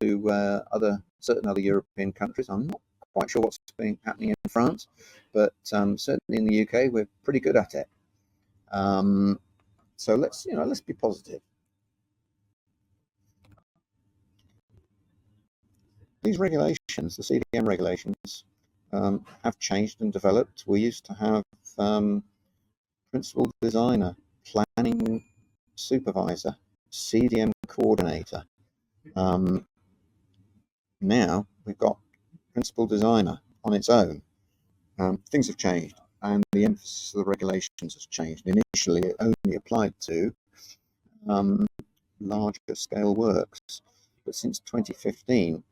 certain other European countries. I'm not quite sure what's happening in France, but certainly in the UK, we're pretty good at it. So let's be positive. These regulations, the CDM regulations, have changed and developed. We used to have principal designer, planning supervisor, CDM coordinator. Now we've got principal designer on its own. Things have changed, and the emphasis of the regulations has changed. Initially, it only applied to larger scale works, but since 2015,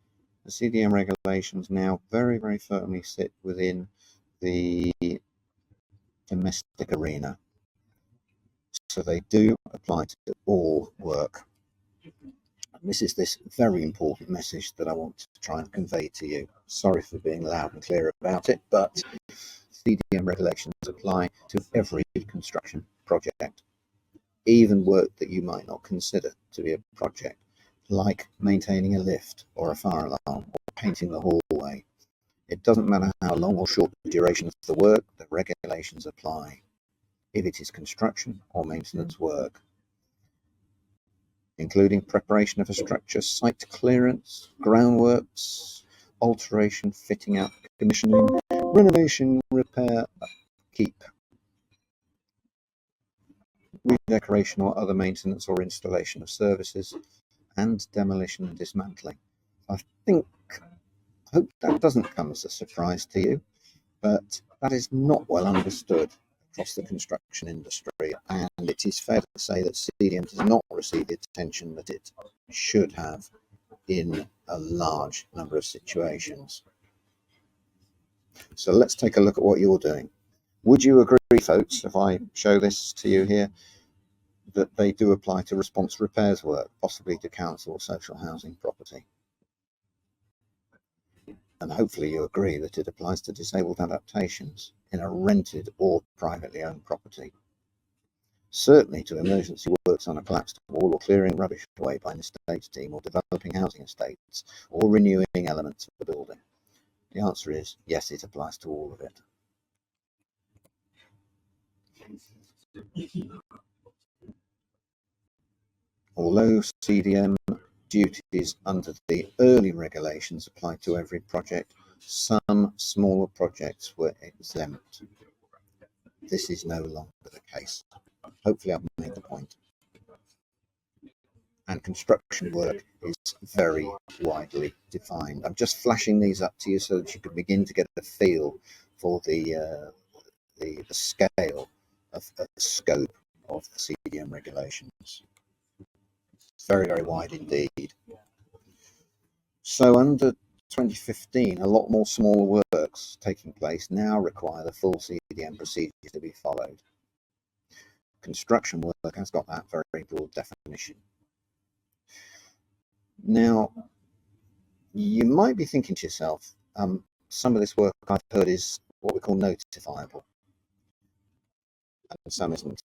the CDM regulations now very, very firmly sit within the domestic arena. So they do apply to all work. And this is this very important message that I want to try and convey to you. Sorry for being loud and clear about it, but CDM regulations apply to every construction project, even work that you might not consider to be a project, like maintaining a lift or a fire alarm or painting the hallway. It doesn't matter how long or short the duration of the work, the regulations apply, if it is construction or maintenance work, including preparation of a structure, site clearance, groundworks, alteration, fitting out, commissioning, renovation, repair, upkeep, redecoration or other maintenance or installation of services, and demolition and dismantling. I hope that doesn't come as a surprise to you, but that is not well understood across the construction industry, and it is fair to say that CDM does not receive the attention that it should have in a large number of situations. So let's take a look at what you're doing. Would you agree, folks, if I show this to you here, that they do apply to response repairs work, possibly to council or social housing property? And hopefully you agree that it applies to disabled adaptations in a rented or privately owned property. Certainly to emergency works on a collapsed wall, or clearing rubbish away by an estates team, or developing housing estates, or renewing elements of the building. The answer is yes, it applies to all of it. Although CDM duties under the early regulations apply to every project, some smaller projects were exempt. This is no longer the case. Hopefully I've made the point. And construction work is very widely defined. I'm just flashing these up to you so that you can begin to get a feel for the scale of the scope of the CDM regulations. It's very, very wide indeed. So under 2015, a lot more smaller works taking place now require the full CDM procedure to be followed. Construction work has got that very broad definition. Now, you might be thinking to yourself, some of this work I've heard is what we call notifiable, and some isn't.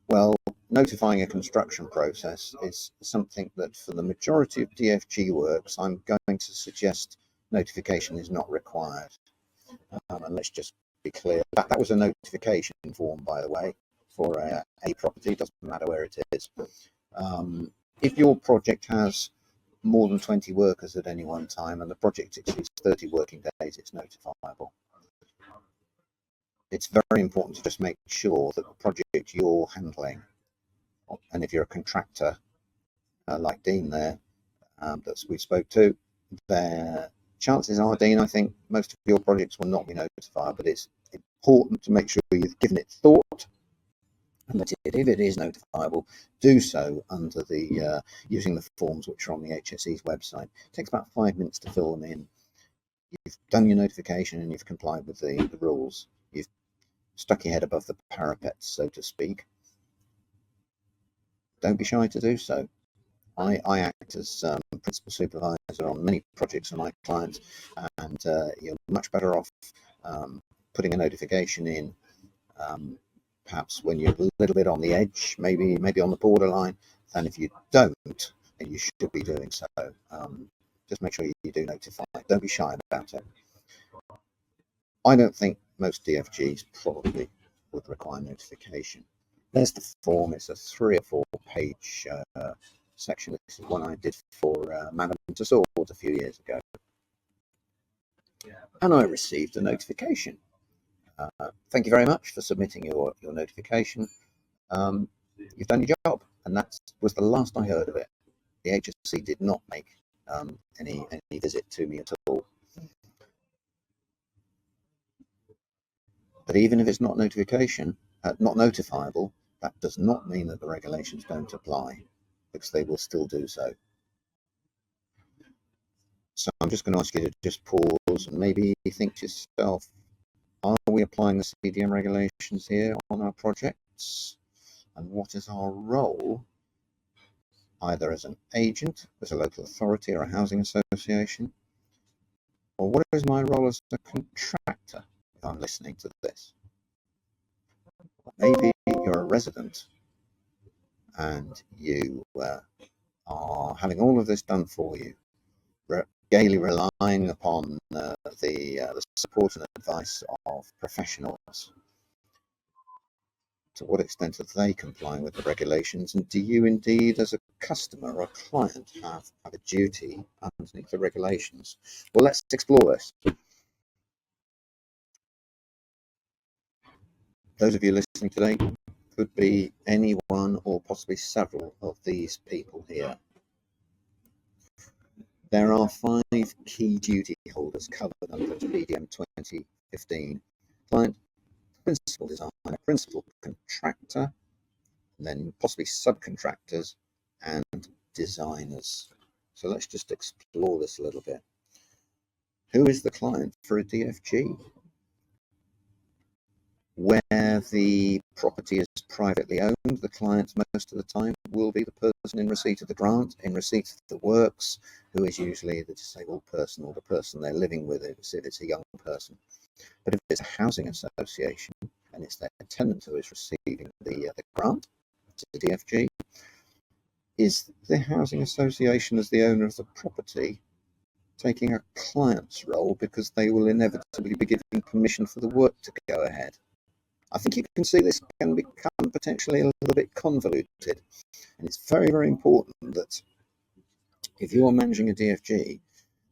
Well, notifying a construction process is something that for the majority of DFG works, I'm going to suggest notification is not required. And let's just be clear, that was a notification form, by the way, for a property, doesn't matter where it is. If your project has more than 20 workers at any one time and the project exceeds 30 working days, it's notifiable. It's very important to just make sure that the project you're handling, and if you're a contractor like Dean there, that we spoke to, their chances are, Dean, I think most of your projects will not be notified, but it's important to make sure you've given it thought, and that if it is notifiable, do so under the using the forms which are on the HSE's website. It takes about 5 minutes to fill them in. You've done your notification and you've complied with the rules. You've stuck your head above the parapet, so to speak. Don't be shy to do so. I act as principal supervisor on many projects for my clients, and you're much better off putting a notification in, perhaps when you're a little bit on the edge, maybe on the borderline, than if you don't, and you should be doing so. Just make sure you do notify. Don't be shy about it. I don't think most DFGs probably would require notification. There's the form. It's a 3 or 4 page section. This is one I did for Madame Tussauds a few years ago, and I received a notification. Thank you very much for submitting your notification. You've done your job, and that was the last I heard of it. The HSC did not make any visit to me at all. But even if it's not not notifiable, that does not mean that the regulations don't apply, because they will still do so. So I'm just going to ask you to just pause and maybe think to yourself, are we applying the CDM regulations here on our projects? And what is our role, either as an agent, as a local authority or a housing association? Or what is my role as a contractor if I'm listening to this? Maybe you're a resident and you are having all of this done for you, gaily relying upon the support and advice of professionals. To what extent are they complying with the regulations, and do you indeed, as a customer or a client, have a duty underneath the regulations? Well, let's explore this. Those of you listening today could be any one or possibly several of these people here. There are 5 key duty holders covered under CDM 2015. Client, principal designer, principal contractor, and then possibly subcontractors and designers. So let's just explore this a little bit. Who is the client for a DFG? Where the property is privately owned, the client most of the time will be the person in receipt of the grant, in receipt of the works, who is usually the disabled person or the person they're living with, if it's a young person. But if it's a housing association and it's their tenant who is receiving the grant to the DFG, is the housing association, as the owner of the property, taking a client's role because they will inevitably be giving permission for the work to go ahead? I think you can see this can become potentially a little bit convoluted, and it's very, very important that if you're managing a DFG,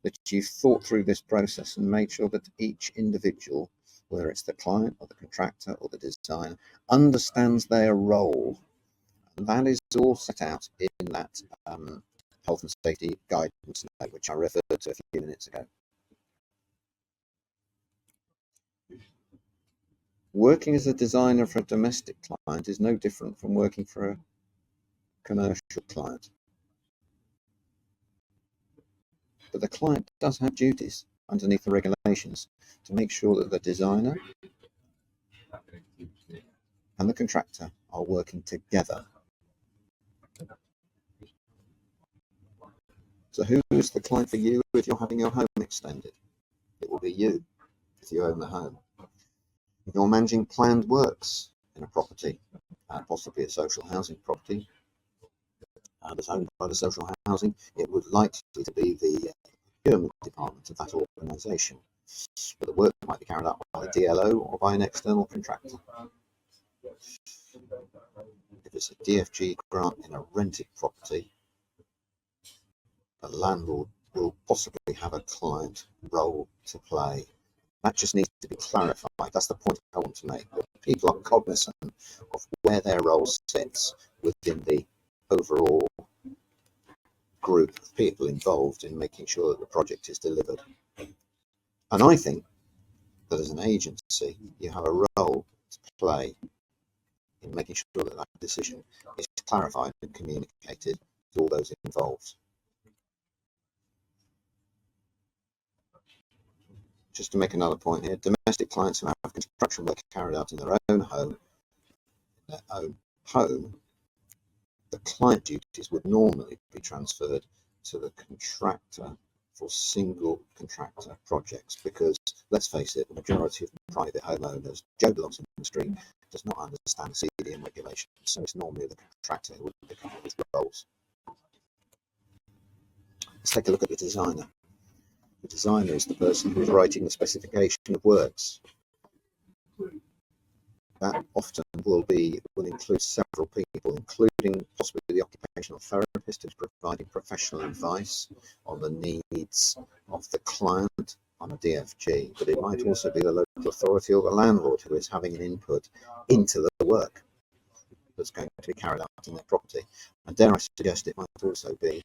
that you've thought through this process and made sure that each individual, whether it's the client or the contractor or the designer, understands their role. And that is all set out in that health and safety guidance note, which I referred to a few minutes ago. Working as a designer for a domestic client is no different from working for a commercial client. But the client does have duties underneath the regulations to make sure that the designer and the contractor are working together. So who is the client for you if you're having your home extended? It will be you if you own the home. If you're managing planned works in a property, possibly a social housing property that's owned by the social housing, it would likely to be the procurement department of that organisation. But the work might be carried out by a DLO or by an external contractor. If it's a DFG grant in a rented property, the landlord will possibly have a client role to play. That just needs to be clarified. That's the point I want to make. That people are cognizant of where their role sits within the overall group of people involved in making sure that the project is delivered. And I think that as an agency, you have a role to play in making sure that that decision is clarified and communicated to all those involved. Just to make another point here, domestic clients who have construction work carried out in their own home, the client duties would normally be transferred to the contractor for single contractor projects, because let's face it, the majority of private homeowners, Joe belongs in the street, does not understand CDM regulations, so it's normally the contractor who would pick up those roles. Let's take a look at the designer. The designer is the person who's writing the specification of works. That often will include several people, including possibly the occupational therapist who's providing professional advice on the needs of the client on a DFG, but it might also be the local authority or the landlord who is having an input into the work that's going to be carried out in their property. And dare I suggest it might also be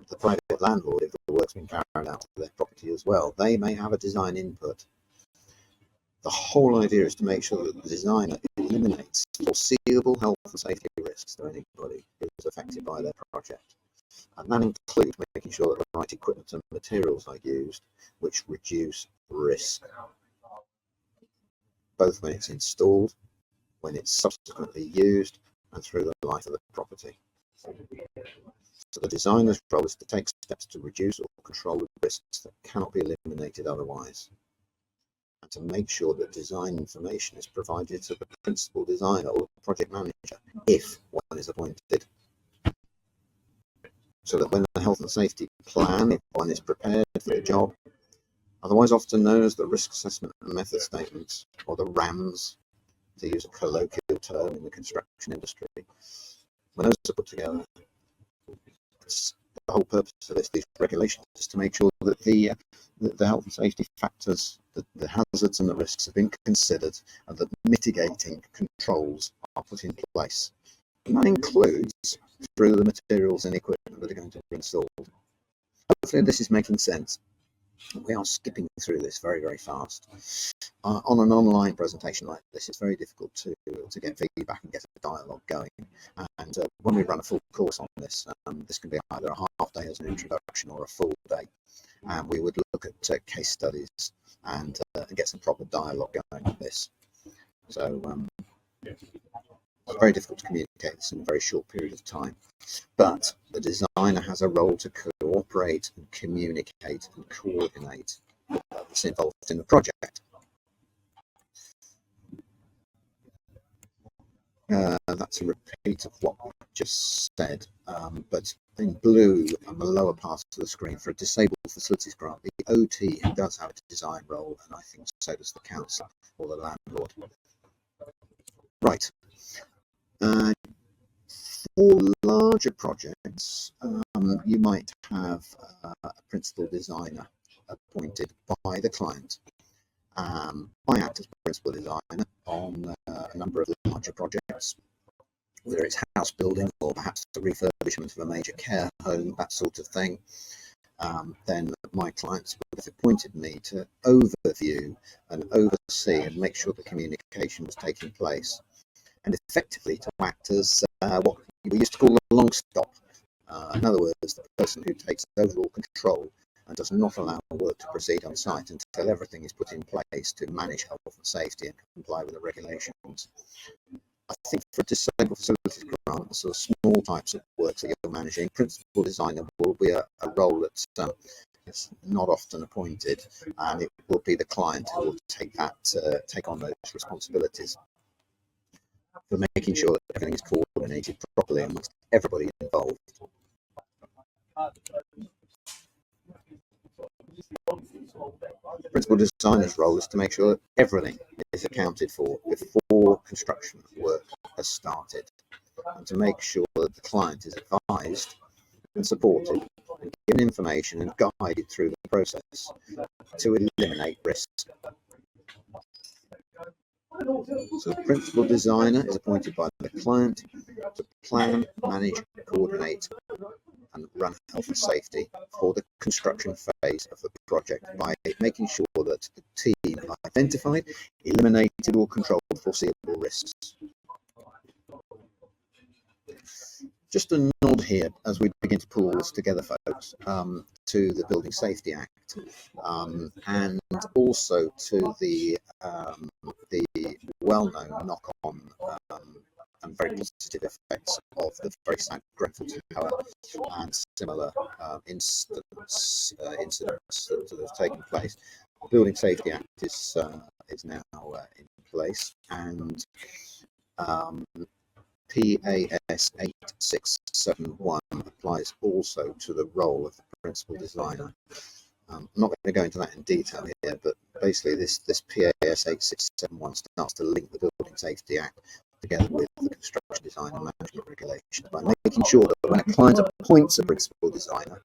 the private landlord if the work's been carried out to their property as well. They may have a design input. The whole idea is to make sure that the designer eliminates foreseeable health and safety risks to anybody who is affected by their project. And that includes making sure that the right equipment and materials are used which reduce risk, both when it's installed, when it's subsequently used, and through the life of the property. So the designer's role is to take steps to reduce or control the risks that cannot be eliminated otherwise, and to make sure that design information is provided to the principal designer or the project manager, if one is appointed, so that when the health and safety plan, if one is prepared for the job, otherwise often known as the risk assessment and method statements, or the RAMs, to use a colloquial term in the construction industry, when those are put together, the whole purpose of these regulations is to make sure that the health and safety factors, the hazards and the risks have been considered, and that mitigating controls are put in place. And that includes through the materials and equipment that are going to be installed. Hopefully this is making sense. We are skipping through this very, very fast. On an online presentation like this, it's very difficult to get feedback and get a dialogue going. And when we run a full course on this, this can be either a half day as an introduction or a full day. And we would look at case studies and get some proper dialogue going on this. So it's very difficult to communicate this in a very short period of time. But the designer has a role to cooperate and communicate and coordinate that's involved in the project. That's a repeat of what I just said, but in blue on the lower part of the screen, for a disabled facilities grant, the OT does have a design role, and I think so does the council or the landlord. Right. For larger projects, you might have a principal designer appointed by the client. I act as principal designer on a number of larger projects, whether it's house building or perhaps the refurbishment of a major care home, that sort of thing. Then my clients would have appointed me to overview and oversee and make sure the communication was taking place, and effectively to act as what we used to call a long stop. In other words, the person who takes overall control and does not allow work to proceed on site until everything is put in place to manage health and safety and comply with the regulations. I think for a disabled facilities grant, the sort of small types of works that you're managing, principal designer will be a role that's not often appointed, and it will be the client who will take on those responsibilities. for making sure that everything is coordinated properly amongst everybody involved. Principal designer's role is to make sure that everything is accounted for before construction work has started, and to make sure that the client is advised and supported and given information and guided through the process to eliminate risks. So the principal designer is appointed by the client to plan, manage, coordinate and run health and safety for the construction phase of the project by making sure that the team have identified, eliminated or controlled foreseeable risks. Just a nod here as we begin to pull this together, folks, to the Building Safety Act, and also to the well-known knock-on and very positive effects of the very sad Grenfell Tower and similar incidents that have taken place. The Building Safety Act is now in place, and PAS 8671 applies also to the role of the principal designer. I'm not going to go into that in detail here, but basically this PAS 8671 starts to link the Building Safety Act together with the construction design and management regulations by making sure that when a client appoints a principal designer,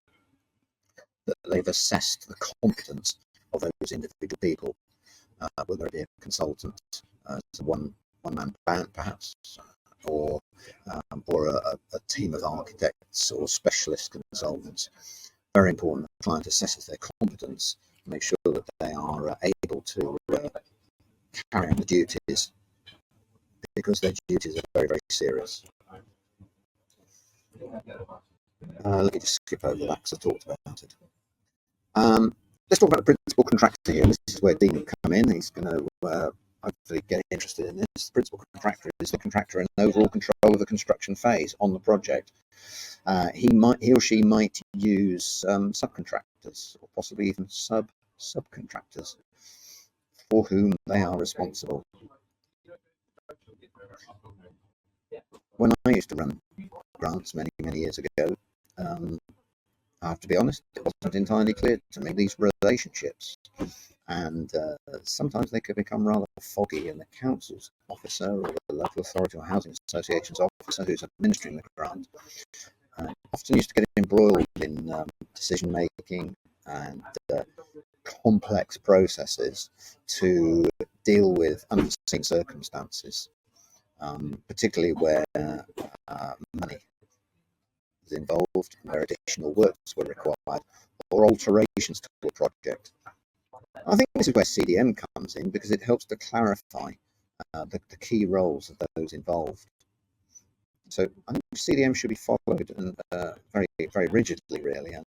that they've assessed the competence of those individual people, whether it be a consultant, a one-man band perhaps, or a team of architects or specialist consultants. Very important that the client assesses their competence and make sure that they are able to carry out the duties, because their duties are very, very serious. Let me just skip over that because I talked about it. Let's talk about the principal contractor here. This is where Dean will come in. He's going to hopefully get interested in this. The principal contractor is the contractor in overall control of the construction phase on the project. He or she might use subcontractors or possibly even subcontractors for whom they are responsible. When I used to run grants many years ago, I have to be honest, it wasn't entirely clear to me these relationships, and sometimes they could become rather foggy, and the council's officer or the local authority or housing association's officer who's administering the grant often used to get embroiled in decision making and complex processes to deal with unforeseen circumstances, particularly where money was involved, where additional works were required, or alterations to a project. I think this is where CDM comes in, because it helps to clarify the key roles of those involved. So I think CDM should be followed and very, very rigidly, really, and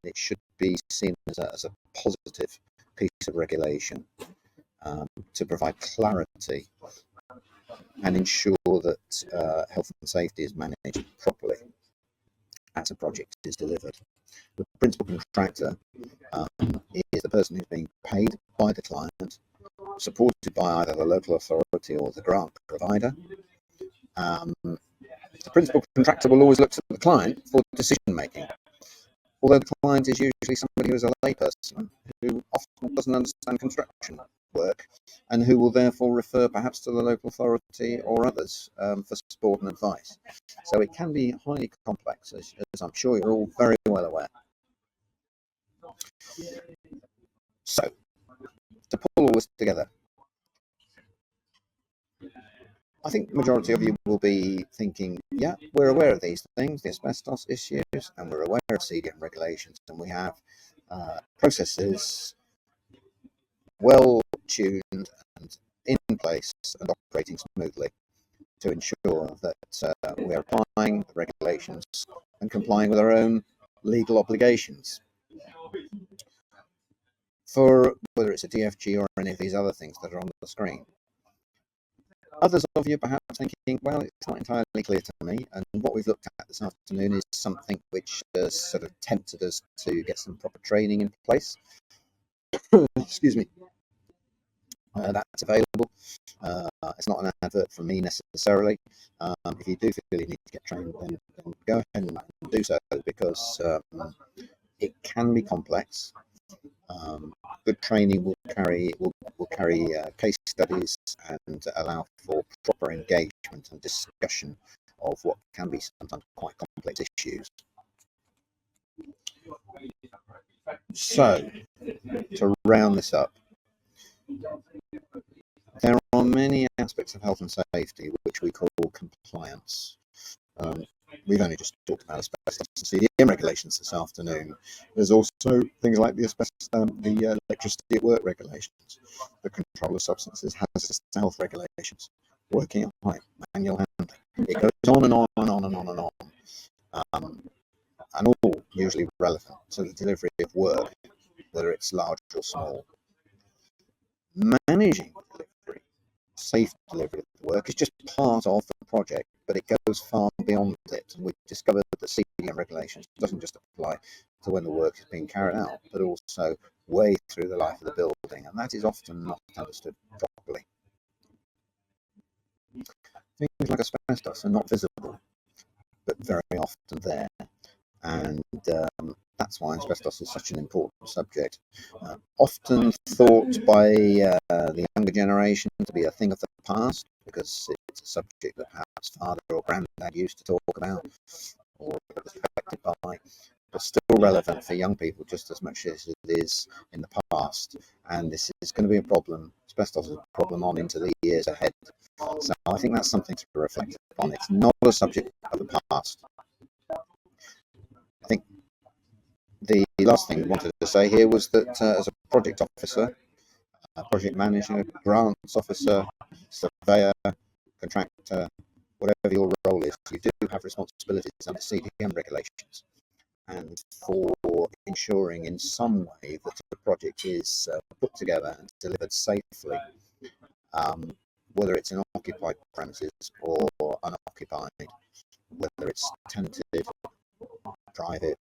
it should be seen as a positive piece of regulation to provide clarity and ensure that health and safety is managed properly as a project is delivered. The principal contractor is the person who's being paid by the client, supported by either the local authority or the grant provider. The principal contractor will always look to the client for decision making, although the client is usually somebody who is a layperson who often doesn't understand construction work and who will therefore refer perhaps to the local authority or others for support and advice. So it can be highly complex, as I'm sure you're all very well aware. So, to pull all this together, I think the majority of you will be thinking, yeah, we're aware of these things, the asbestos issues, and we're aware of CDM regulations, and we have processes well tuned and in place and operating smoothly to ensure that we are applying the regulations and complying with our own legal obligations. For whether it's a DFG or any of these other things that are on the screen. Others of you perhaps thinking, well, it's not entirely clear to me, and what we've looked at this afternoon is something which has sort of tempted us to get some proper training in place. Excuse me. that's available. It's not an advert from me necessarily. If you do feel you need to get trained, then go ahead and do so, because it can be complex. Good training will carry case studies and allow for proper engagement and discussion of what can be sometimes quite complex issues. So, to round this up, there are many aspects of health and safety which we call compliance. We've only just talked about asbestos and CDM regulations this afternoon. There's also things like the electricity at work regulations, the control of substances, hazardous health regulations, working at height, manual handling. It goes on and on and on and on and on, and all usually relevant to the delivery of work, whether it's large or small. Managing delivery, safe delivery of the work, is just part of the project, but it goes far beyond it. And we've discovered that CDM regulations doesn't just apply to when the work is being carried out, but also way through the life of the building, and that is often not understood properly. Things like asbestos are not visible, but very often there, and that's why asbestos is such an important subject. Often thought by the younger generation to be a thing of the past, because it's a subject that perhaps father or granddad used to talk about, or was affected by, but still relevant for young people just as much as it is in the past. And this is going to be a problem. Asbestos is a problem on into the years ahead. So I think that's something to reflect upon. It's not a subject of the past. I think the last thing I wanted to say here was that as a project officer, project manager, grants officer, surveyor, contractor, whatever your role is, you do have responsibilities under CDM regulations, and for ensuring in some way that the project is put together and delivered safely, whether it's in occupied premises or unoccupied, whether it's tenanted, private,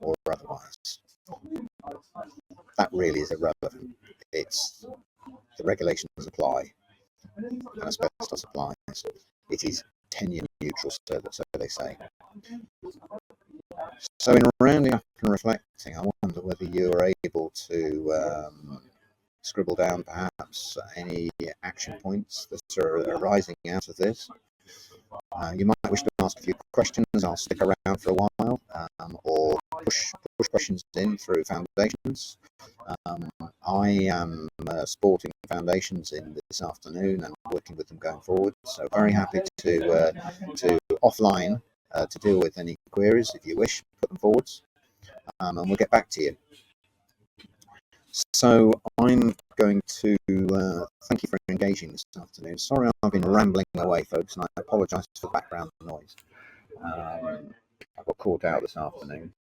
or otherwise. That really is irrelevant. It's the regulations apply, and asbestos applies. It is tenure neutral, so they say. So in rounding up and reflecting, I wonder whether you are able to scribble down perhaps any action points that are arising out of this. You might wish to ask a few questions. I'll stick around for a while, or push questions in through foundations. I am supporting foundations in this afternoon and working with them going forward. So very happy to offline to deal with any queries if you wish, put them forwards, and we'll get back to you. So I'm going to thank you for engaging this afternoon. Sorry I've been rambling away, folks, and I apologise for the background noise. I got caught out this afternoon.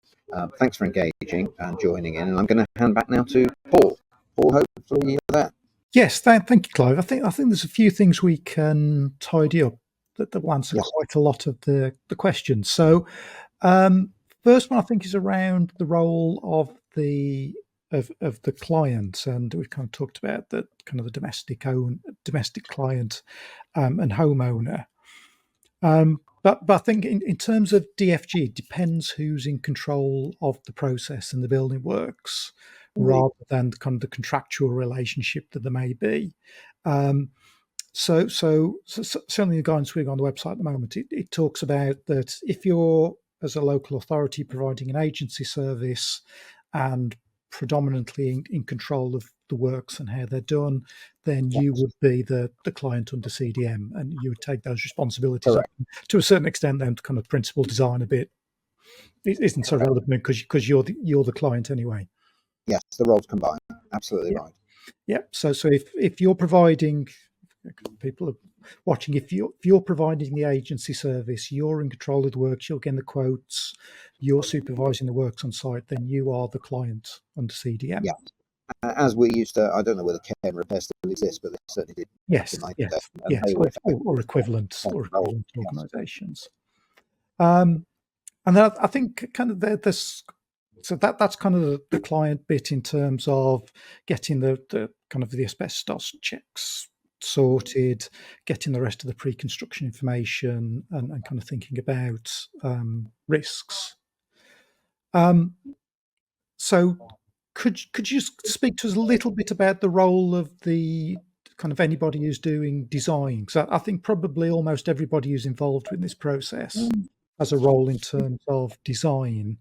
Thanks for engaging and joining in, and I'm going to hand back now to Paul. Paul, hopefully you're there. Yes, thank you, Clive. I think there's a few things we can tidy up that will answer quite a lot of the questions. So, first one I think is around the role of the client, and we've kind of talked about that kind of the domestic client and homeowner. But I think in terms of DFG, it depends who's in control of the process and the building works, rather than kind of the contractual relationship that there may be. So certainly the guidance we've got on the website at the moment, it talks about that if you're, as a local authority, providing an agency service and predominantly in control of the works and how they're done, then you would be the client under CDM, and you would take those responsibilities up to a certain extent. Then kind of principal design a bit isn't so relevant because you're the client anyway. Yes, the roles combine. Absolutely right. Yeah. So if you're providing, people are watching, if you're providing the agency service, you're in control of the works, you're getting the quotes, you're supervising the works on site, then you are the client under CDM. Yeah. As we used to, I don't know whether care and repair still exists, but they certainly did. Yes, or equivalent organisations. And then I think kind of there's so that's kind of the client bit in terms of getting the kind of the asbestos checks sorted, getting the rest of the pre-construction information, and kind of thinking about risks. So could you speak to us a little bit about the role of the kind of anybody who's doing design? Because I think probably almost everybody who's involved in this process has a role in terms of design,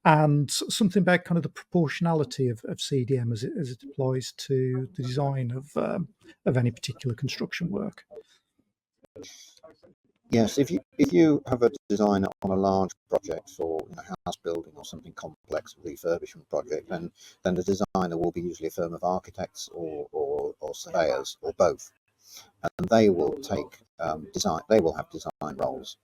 and something about kind of the proportionality of CDM as it applies to the design of any particular construction work. Yes, if you have a designer on a large project for house building or something complex, refurbishment project, then the designer will be usually a firm of architects or surveyors or both, and they will take design. They will have design roles,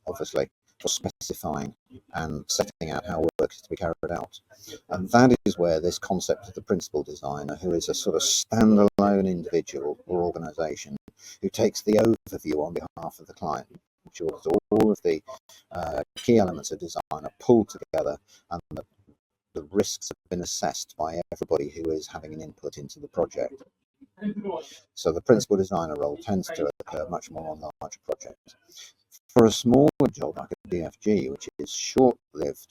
obviously, for specifying and setting out how work is to be carried out. And that is where this concept of the principal designer, who is a sort of standalone individual or organisation, who takes the overview on behalf of the client, ensures all of the key elements of design are pulled together and the risks have been assessed by everybody who is having an input into the project. So the principal designer role tends to occur much more on larger projects. For a smaller job like a DFG, which is short-lived,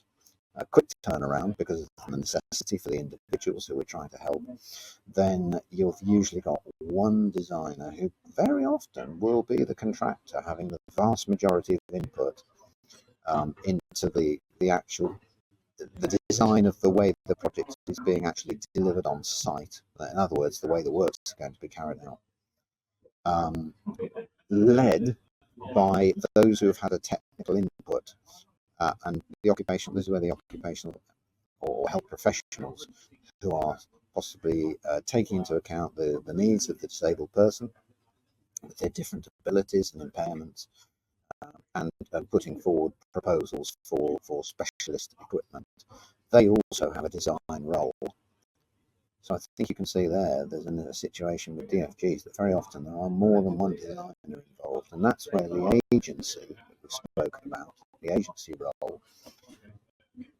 a quick turnaround because of the necessity for the individuals who we're trying to help, then you've usually got one designer who very often will be the contractor having the vast majority of input into the actual the design of the way the project is being actually delivered on site. In other words, the way the works are going to be carried out. Led by those who have had a technical input, and the occupational. This is where the occupational or health professionals who are possibly taking into account the needs of the disabled person with their different abilities and impairments, and putting forward proposals for specialist equipment. They also have a design role. So I think you can see there's a situation with DFGs that very often there are more than one designer involved, and that's where the agency that we've spoken about, the agency role,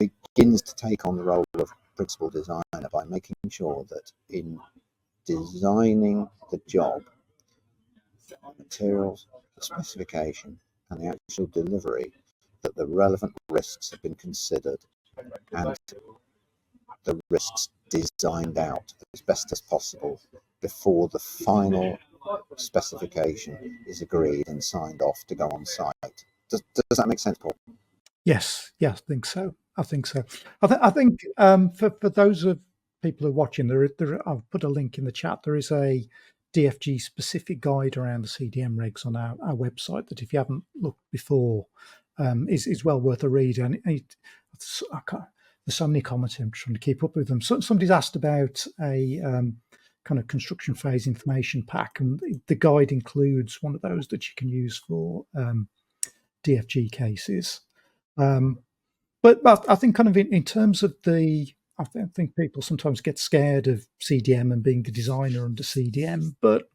begins to take on the role of principal designer by making sure that in designing the job, the materials, the specification, and the actual delivery, that the relevant risks have been considered and the risks designed out as best as possible before the final specification is agreed and signed off to go on site. Does that make sense, Paul? Yes, I think so. I think so. I think for those of people who are watching, I've put a link in the chat. There is a DFG specific guide around the CDM regs on our website that, if you haven't looked before, is well worth a read. And there's so many comments. I'm trying to keep up with them. So somebody's asked about a kind of construction phase information pack, and the guide includes one of those that you can use for DFG cases. But I think kind of in terms of I think people sometimes get scared of CDM and being the designer under CDM, but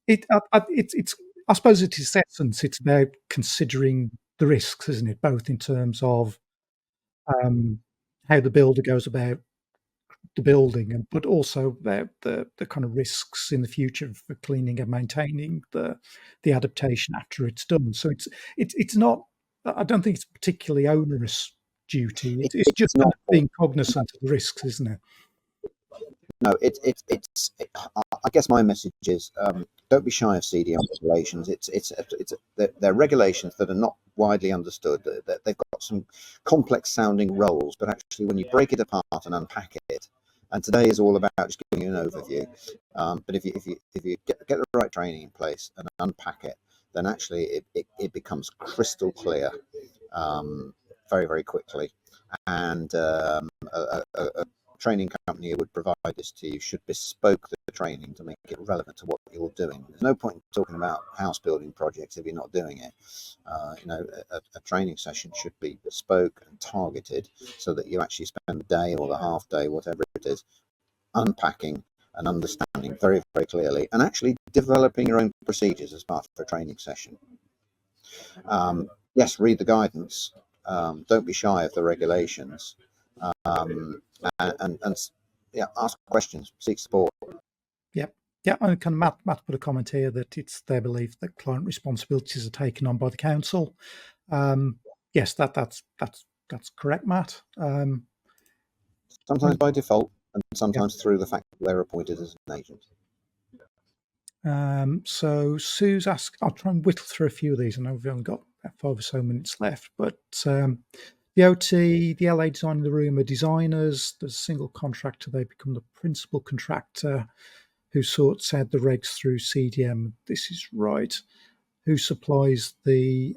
it's I suppose at its essence, it's about considering the risks, isn't it? Both in terms of how the builder goes about the building, but also about the kind of risks in the future for cleaning and maintaining the adaptation after it's done. So it's not. I don't think it's a particularly onerous duty. It's just It's not. kind of being cognizant of the risks, isn't it? No, I guess my message is don't be shy of CDM regulations. They're regulations that are not widely understood. They've got some complex sounding roles, but actually when you break it apart and unpack it, and today is all about just giving you an overview. But if you get the right training in place and unpack it, then actually it becomes crystal clear very, very quickly. And a training company who would provide this to you should bespoke the training to make it relevant to what you're doing. There's no point in talking about house building projects if you're not doing it. A training session should be bespoke and targeted so that you actually spend the day or the half day, whatever it is, unpacking and understanding very, very clearly and actually developing your own procedures as part of a training session. Yes, read the guidance. Don't be shy of the regulations. And yeah, ask questions, seek support. Yeah, and kind of Matt put a comment here that it's their belief that client responsibilities are taken on by the council. Yes, that's correct, Matt. Sometimes When, by default, and yeah. sometimes through the fact that they're appointed as an agent. So Sue's asked, I'll try and whittle through a few of these. I know we've only got about 5 or so minutes left, but the OT, the LA design in the room are designers. There's a single contractor. They become the principal contractor who sorts out the regs through CDM. This is right. Who supplies the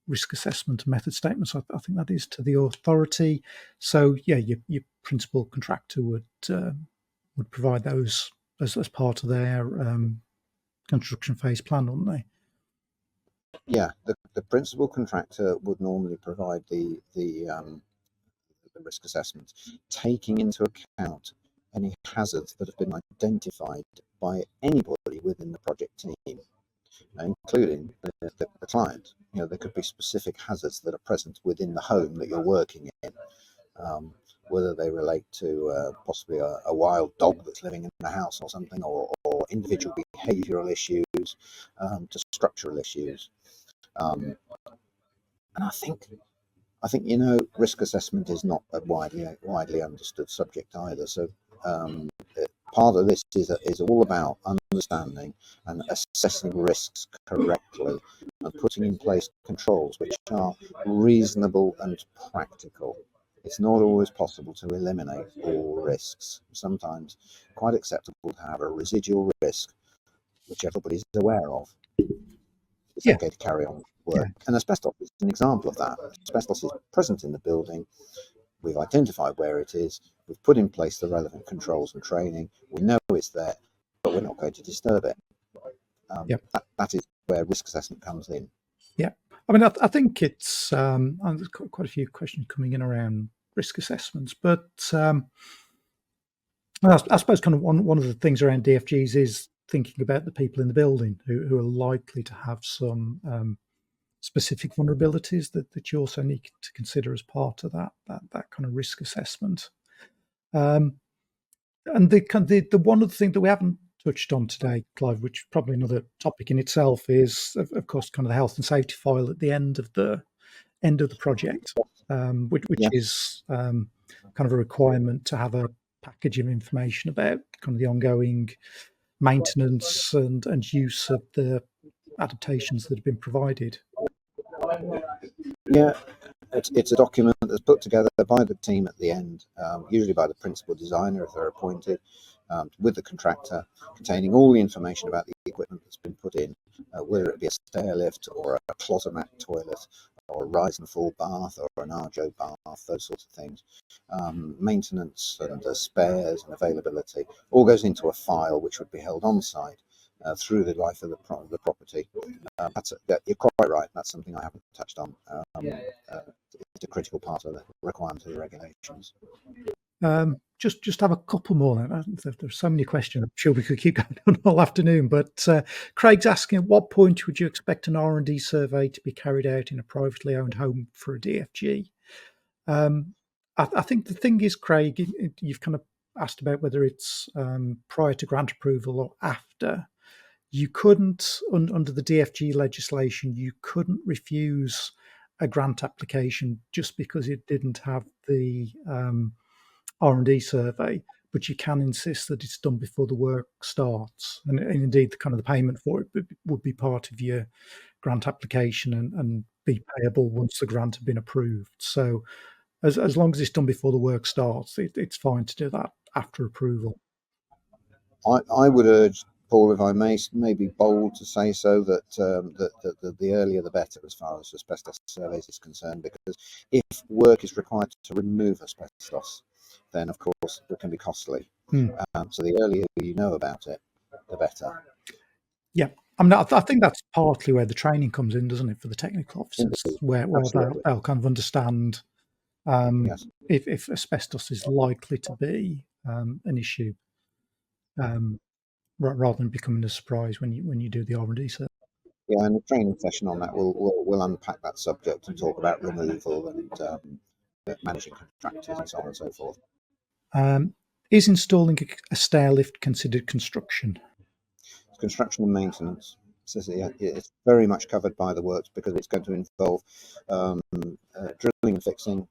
risk assessment and method statements? I think that is to the authority. So yeah, your principal contractor would provide those as part of their construction phase plan, wouldn't they? Yeah, the principal contractor would normally provide the risk assessment, taking into account any hazards that have been identified by anybody within the project team, including the client. You know, there could be specific hazards that are present within the home that you're working in, whether they relate to possibly a wild dog that's living in the house or something, or individual behavioural issues, to structural issues. And I think risk assessment is not a widely understood subject either. So um, part of this is all about understanding and assessing risks correctly and putting in place controls which are reasonable and practical. It's not always possible to eliminate all risks. Sometimes quite acceptable to have a residual risk which everybody's aware of. It's Yeah, okay to carry on yeah, work. And asbestos is an example of that. Asbestos is present in the building. We've identified where it is. We've put in place the relevant controls and training. We know it's there, but we're not going to disturb it. yeah, That is where risk assessment comes in. yeah. I mean, I think it's there's quite a few questions coming in around risk assessments, but I suppose kind of one of the things around DFGs is thinking about the people in the building who are likely to have some specific vulnerabilities that you also need to consider as part of that kind of risk assessment. Um, and the one other thing that we haven't touched on today, Clive, which is probably another topic in itself, is of course kind of the health and safety file at the end of the project, which Yes. is kind of a requirement to have a package of information about kind of the ongoing maintenance and use of the adaptations that have been provided. Yeah, it's a document that's put together by the team at the end, usually by the principal designer if they're appointed, with the contractor, containing all the information about the equipment that's been put in, whether it be a stair lift or a closet-mat toilet or a rise and fall bath or an Arjo bath, those sorts of things. Maintenance and spares and availability all goes into a file which would be held on site through the life of the property. You're quite right. That's something I haven't touched on. It's a critical part of the requirement of the regulations. Just have a couple more. There's so many questions. I'm sure we could keep going on all afternoon. But Craig's asking, at what point would you expect an R&D survey to be carried out in a privately owned home for a DFG? I think the thing is, Craig, you've kind of asked about whether it's prior to grant approval or after. You couldn't, under the DFG legislation, you couldn't refuse a grant application just because it didn't have the R&D survey, but you can insist that it's done before the work starts. And indeed, the kind of the payment for it would be part of your grant application and be payable once the grant had been approved. So as long as it's done before the work starts, it's fine to do that after approval. I would urge, Paul, if I may be bold to say so, that the earlier the better as far as asbestos surveys is concerned, because if work is required to remove asbestos, then of course it can be costly. So the earlier you know about it, the better. Yeah. I mean, I think that's partly where the training comes in, doesn't it, for the technical officers, Indeed. where Absolutely. they'll kind of understand Yes. if asbestos is likely to be an issue, rather than becoming a surprise when you do the R&D survey. Yeah, and the training session on that will unpack that subject and talk about removal and managing contractors and so on and so forth. Is installing a stair lift considered construction? Construction and maintenance. So it's very much covered by the works because it's going to involve drilling and fixing,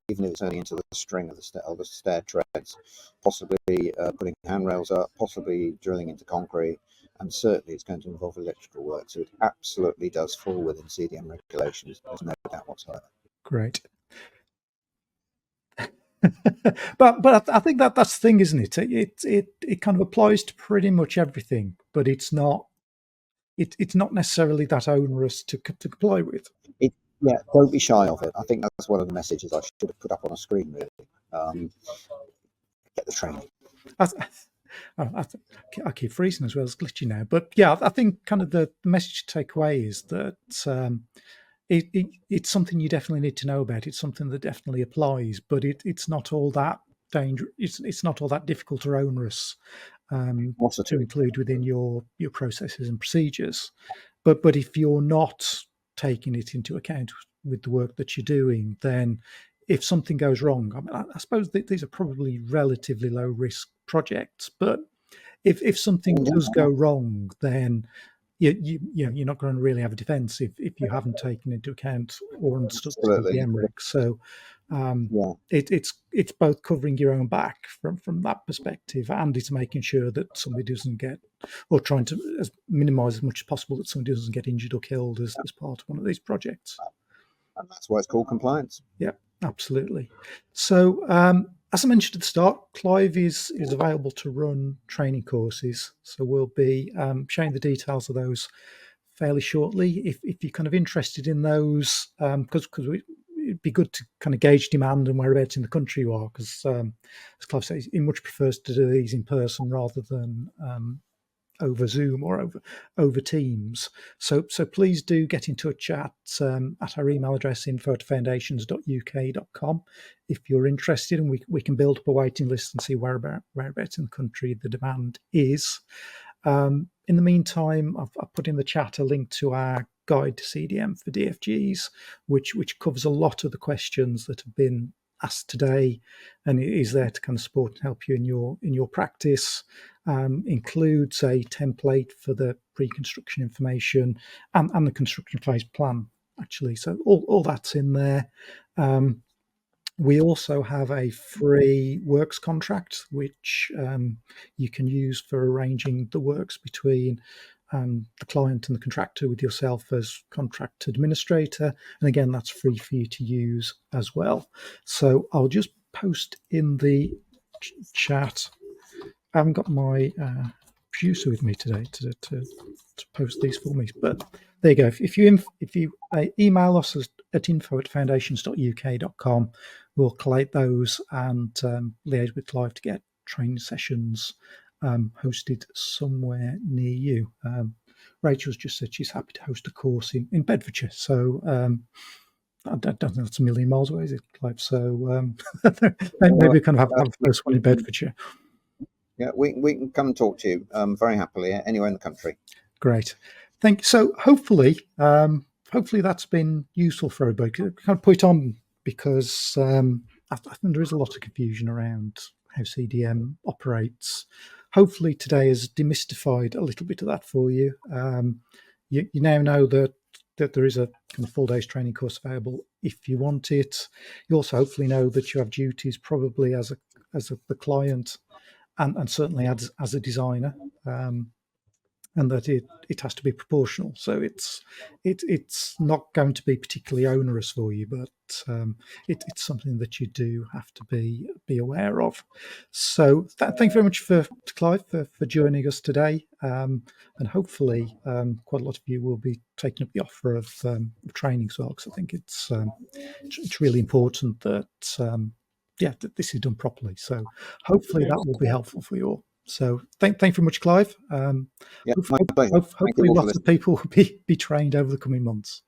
even if it's only into the string of the stair treads, possibly putting handrails up, possibly drilling into concrete, and certainly it's going to involve electrical work. So it absolutely does fall within CDM regulations. There's no doubt whatsoever. Great. but I think that's the thing, isn't it? It kind of applies to pretty much everything, but it's not necessarily that onerous to comply with. Yeah, don't be shy of it. I think that's one of the messages I should have put up on a screen. Really, get the training. I keep freezing as well as glitchy now, but yeah, I think kind of the message to take away is that it's something you definitely need to know about. It's something that definitely applies, but it's not all that dangerous. It's not all that difficult or onerous to include within your processes and procedures. But if you're not taking it into account with the work that you're doing, then if something goes wrong, I mean, I suppose these are probably relatively low risk projects, but if something does go wrong, then you're not going to really have a defence if you haven't taken into account or understood the MREC. So it's both covering your own back from that perspective, and it's making sure that somebody doesn't get, or trying to minimise as much as possible that somebody doesn't get injured or killed as part of one of these projects. And that's why it's called compliance. Yeah, absolutely. So as I mentioned at the start, Clive is available to run training courses. So we'll be showing the details of those fairly shortly. If you're kind of interested in those, because it'd be good to kind of gauge demand and whereabouts in the country you are, because as Clive says, he much prefers to do these in person rather than over Zoom or over Teams. So please do get in touch at our email address, info@foundations.uk.com, if you're interested, and we can build up a waiting list and see whereabouts in the country the demand is. In the meantime, I've put in the chat a link to our guide to CDM for DFGs, which covers a lot of the questions that have been asked today, and it is there to kind of support and help you in your practice. Includes a template for the pre-construction information and the construction phase plan, actually. So all that's in there. We also have a free works contract, which you can use for arranging the works between the client and the contractor with yourself as contract administrator. And again, that's free for you to use as well. So I'll just post in the chat. I haven't got my producer with me today to post these for me, but there you go. If you email us at info@foundations.uk.com, we'll collate those and liaise with Clive to get training sessions hosted somewhere near you. Rachel's just said she's happy to host a course in Bedfordshire, so I don't think that's a million miles away, is it, Clive? So maybe we can have the first one in Bedfordshire. Yeah, we can come and talk to you very happily anywhere in the country. Great, thank you. So hopefully that's been useful for everybody. Kind of put on, because I think there is a lot of confusion around how CDM operates. Hopefully today has demystified a little bit of that for you. You now know that there is a kind of full day's training course available if you want it. You also hopefully know that you have duties probably as the client, and certainly as a designer, and that it has to be proportional. So it's not going to be particularly onerous for you, but it's something that you do have to be aware of. So thank you very much to Clive for joining us today, and hopefully quite a lot of you will be taking up the offer of training as well, because I think it's really important that that this is done properly. So hopefully that will be helpful for you all. So thank you very much, Clive. Yeah, hopefully lots of people will be trained over the coming months.